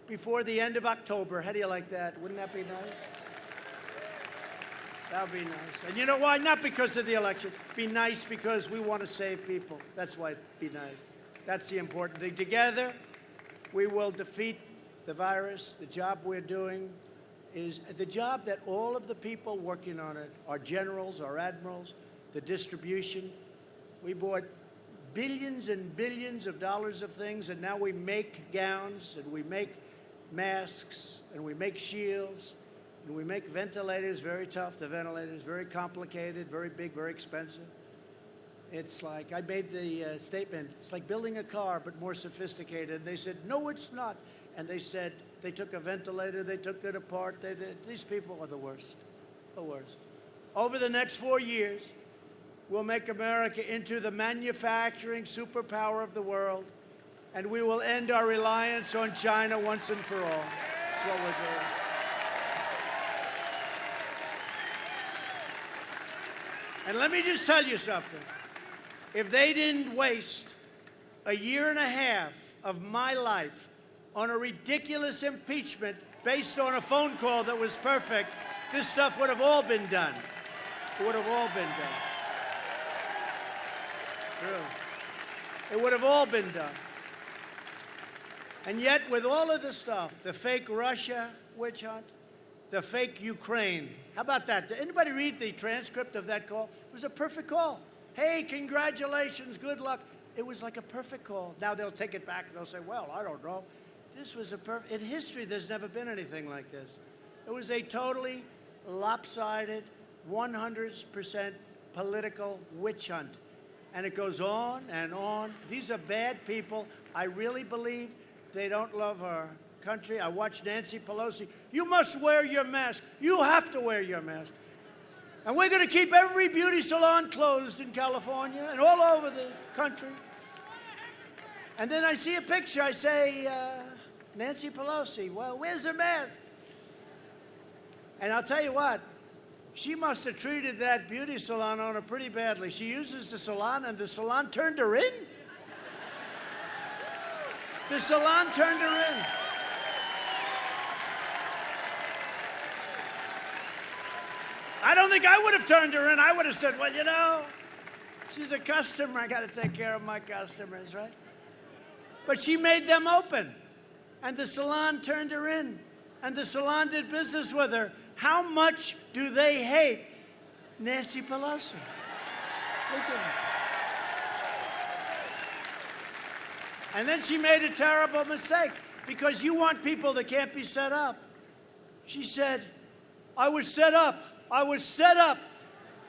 before the end of October. How do you like that? Wouldn't that be nice? That would be nice. And you know why? Not because of the election. Be nice because we want to save people. That's why it'd be nice. That's the important thing. Together, we will defeat the virus. The job we're doing is the job that all of the people working on it, our generals, our admirals, the distribution. We bought billions and billions of dollars of things, and now we make gowns, and we make masks, and we make shields, and we make ventilators, very tough, the ventilators, very complicated, very big, very expensive. It's like, I made the statement, it's like building a car, but more sophisticated. And they said, no, it's not. And they said, they took a ventilator, they took it apart. These people are the worst, the worst. Over the next 4 years, we'll make America into the manufacturing superpower of the world, and we will end our reliance on China once and for all. That's what we're doing. And let me just tell you something. If they didn't waste a year and a half of my life on a ridiculous impeachment based on a phone call that was perfect, this stuff would have all been done. It would have all been done. Really. It would have all been done. And yet, with all of this stuff, the fake Russia witch hunt, the fake Ukraine, how about that? Did anybody read the transcript of that call? It was a perfect call. Hey, congratulations, good luck. It was like a perfect call. Now they'll take it back and they'll say, well, I don't know. This was a perfect, in history, there's never been anything like this. It was a totally lopsided, 100% political witch hunt. And it goes on and on. These are bad people. I really believe they don't love our country. I watched Nancy Pelosi. You must wear your mask. You have to wear your mask. And we're going to keep every beauty salon closed in California and all over the country. And then I see a picture. I say, Nancy Pelosi, well, where's her mask? And I'll tell you what, she must have treated that beauty salon owner pretty badly. She uses the salon, and the salon turned her in. The salon turned her in. I don't think I would have turned her in. I would have said, well, you know, she's a customer. I got to take care of my customers, right? But she made them open, and the salon turned her in, and the salon did business with her. How much do they hate Nancy Pelosi? Look at her. And then she made a terrible mistake, because you want people that can't be set up. She said, I was set up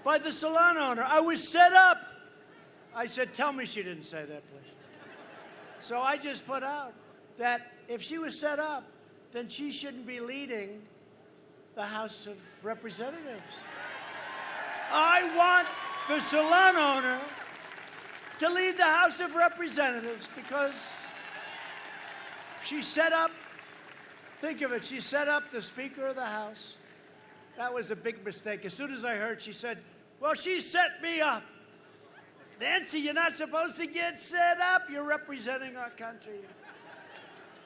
by the salon owner. I was set up. I said, tell me she didn't say that, please. So I just put out that if she was set up, then she shouldn't be leading the House of Representatives. I want the salon owner to lead the House of Representatives because she set up, think of it, she set up the Speaker of the House. That was a big mistake. As soon as I heard, she said, well, she set me up. Nancy, you're not supposed to get set up. You're representing our country.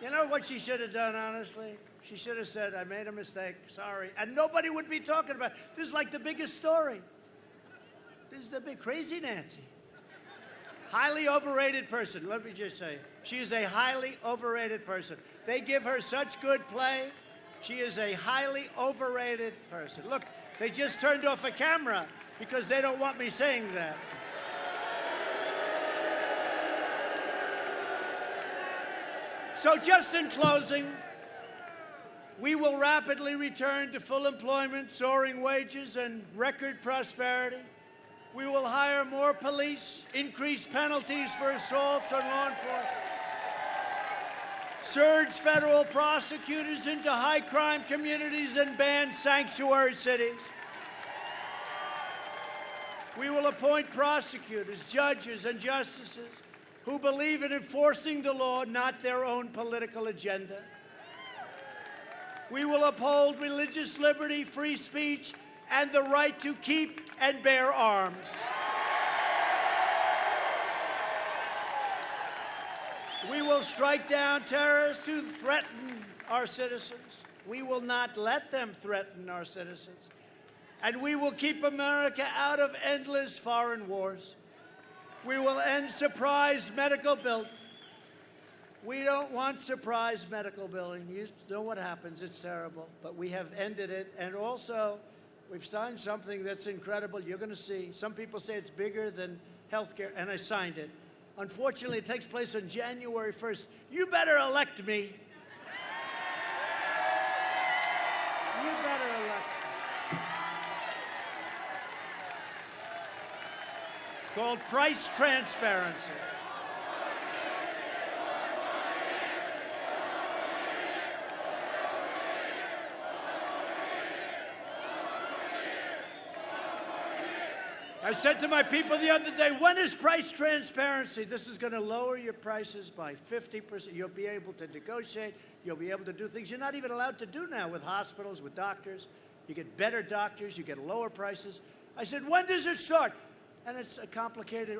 You know what she should have done, honestly? She should have said, I made a mistake, sorry. And nobody would be talking about it. This is like the biggest story. This is the big, crazy Nancy. Highly overrated person, let me just say. She is a highly overrated person. They give her such good play. She is a highly overrated person. Look, they just turned off a camera because they don't want me saying that. So just in closing, we will rapidly return to full employment, soaring wages, and record prosperity. We will hire more police, increase penalties for assaults on law enforcement, surge federal prosecutors into high-crime communities, and ban sanctuary cities. We will appoint prosecutors, judges, and justices who believe in enforcing the law, not their own political agenda. We will uphold religious liberty, free speech, and the right to keep and bear arms. We will strike down terrorists who threaten our citizens. We will not let them threaten our citizens. And we will keep America out of endless foreign wars. We will end surprise medical billing. We don't want surprise medical billing. You know what happens. It's terrible. But we have ended it. And also, we've signed something that's incredible. You're going to see. Some people say it's bigger than health care, and I signed it. Unfortunately, it takes place on January 1st. You better elect me. You better elect me. It's called price transparency. I said to my people the other day, when is price transparency? This is going to lower your prices by 50%. You'll be able to negotiate. You'll be able to do things you're not even allowed to do now with hospitals, with doctors. You get better doctors. You get lower prices. I said, when does it start? And it's a complicated,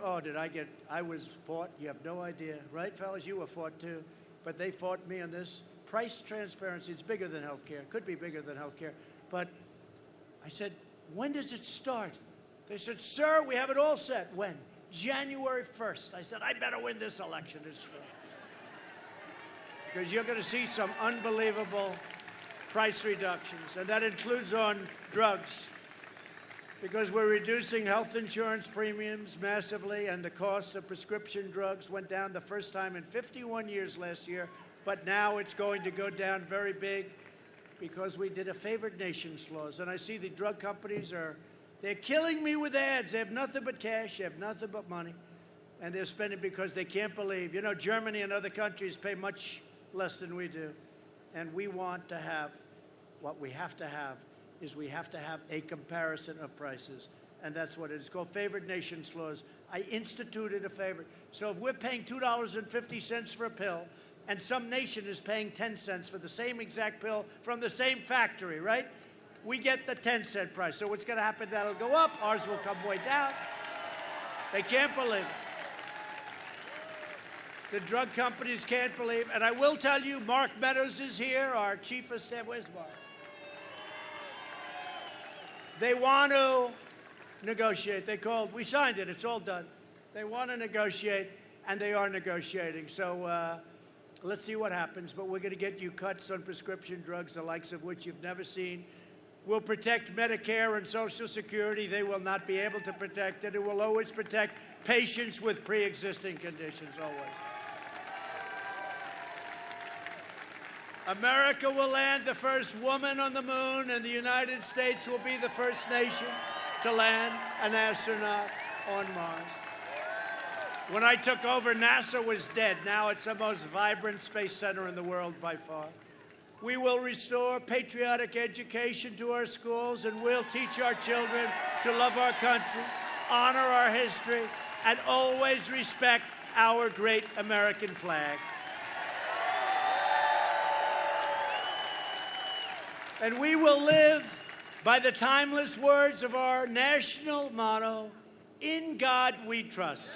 I was fought. You have no idea. Right, fellas? You were fought too. But they fought me on this. Price transparency, it's bigger than health care. Could be bigger than health care. But I said, when does it start? They said, sir, we have it all set. When? January 1st. I said, I better win this election. It's true. Because you're going to see some unbelievable price reductions. And that includes on drugs. Because we're reducing health insurance premiums massively, and the cost of prescription drugs went down the first time in 51 years last year. But now it's going to go down very big because we did a favored nations laws. And I see the drug companies they're killing me with ads. They have nothing but cash. They have nothing but money. And they're spending because they can't believe. You know, Germany and other countries pay much less than we do. And we want to have, what we have to have is we have to have a comparison of prices. And that's what it is called, favored nations laws. I instituted a favorite. So if we're paying $2.50 for a pill, and some nation is paying 10 cents for the same exact pill from the same factory, right? We get the 10-cent price. So what's going to happen? That'll go up. Ours will come way down. They can't believe it. The drug companies can't believe. And I will tell you, Mark Meadows is here, our chief of staff. Where's Mark? They want to negotiate. We signed it. It's all done. They want to negotiate, and they are negotiating. So let's see what happens. But we're going to get you cuts on prescription drugs, the likes of which you've never seen. We'll protect Medicare and Social Security. They will not be able to protect it. It will always protect patients with pre-existing conditions, always. America will land the first woman on the moon, and the United States will be the first nation to land an astronaut on Mars. When I took over, NASA was dead. Now it's the most vibrant space center in the world by far. We will restore patriotic education to our schools, and we'll teach our children to love our country, honor our history, and always respect our great American flag. And we will live by the timeless words of our national motto, "In God we trust."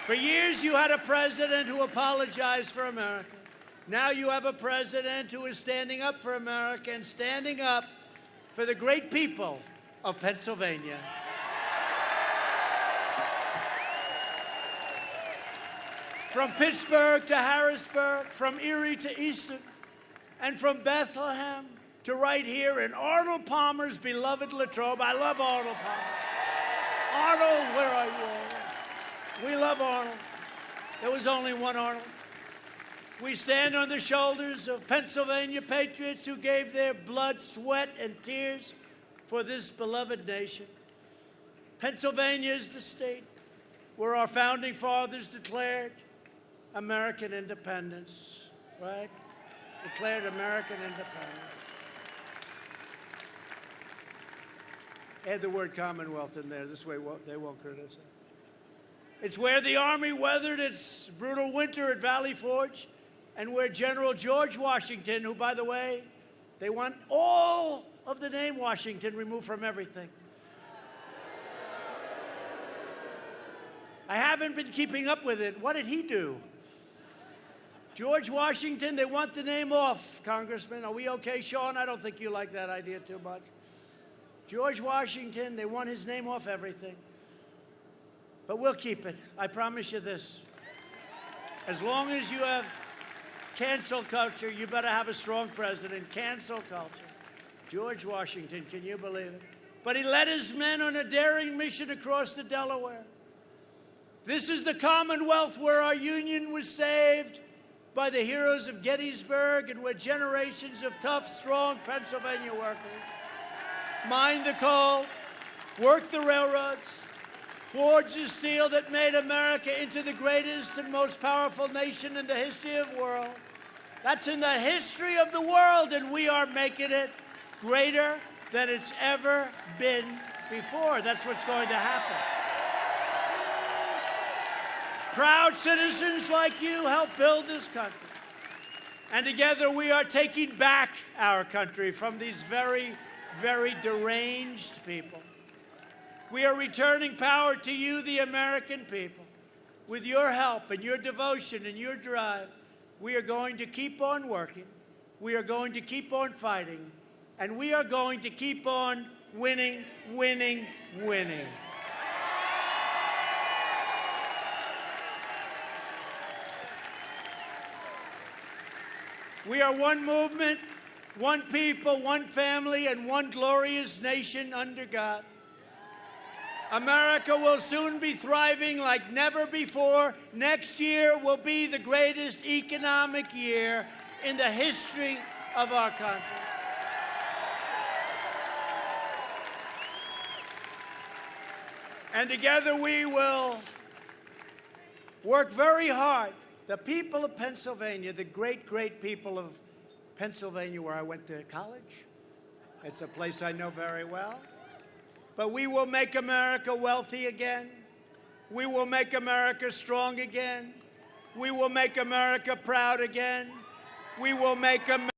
For years, you had a president who apologized for America. Now you have a president who is standing up for America and standing up for the great people of Pennsylvania. From Pittsburgh to Harrisburg, from Erie to Easton, and from Bethlehem to right here in Arnold Palmer's beloved Latrobe. I love Arnold Palmer. Arnold, where are you? We love Arnold. There was only one Arnold. We stand on the shoulders of Pennsylvania patriots who gave their blood, sweat, and tears for this beloved nation. Pennsylvania is the state where our founding fathers declared American independence, right? Declared American independence. Add the word Commonwealth in there. This way they won't criticize. It's where the Army weathered its brutal winter at Valley Forge, and where General George Washington, who, by the way, they want all of the name Washington removed from everything. I haven't been keeping up with it. What did he do? George Washington, they want the name off, Congressman. Are we okay, Sean? I don't think you like that idea too much. George Washington, they want his name off everything. But we'll keep it. I promise you this. As long as you have cancel culture, you better have a strong president. Cancel culture. George Washington, can you believe it? But he led his men on a daring mission across the Delaware. This is the Commonwealth where our Union was saved by the heroes of Gettysburg and where generations of tough, strong Pennsylvania workers mined the coal, worked the railroads, forged the steel that made America into the greatest and most powerful nation in the history of the world. That's in the history of the world, and we are making it greater than it's ever been before. That's what's going to happen. Proud citizens like you help build this country. And together we are taking back our country from these very, very deranged people. We are returning power to you, the American people. With your help and your devotion and your drive, we are going to keep on working. We are going to keep on fighting. And we are going to keep on winning, winning, winning. We are one movement, one people, one family, and one glorious nation under God. America will soon be thriving like never before. Next year will be the greatest economic year in the history of our country. And together we will work very hard. The people of Pennsylvania, the great, great people of Pennsylvania, where I went to college. It's a place I know very well. But we will make America wealthy again. We will make America strong again. We will make America proud again. We will make America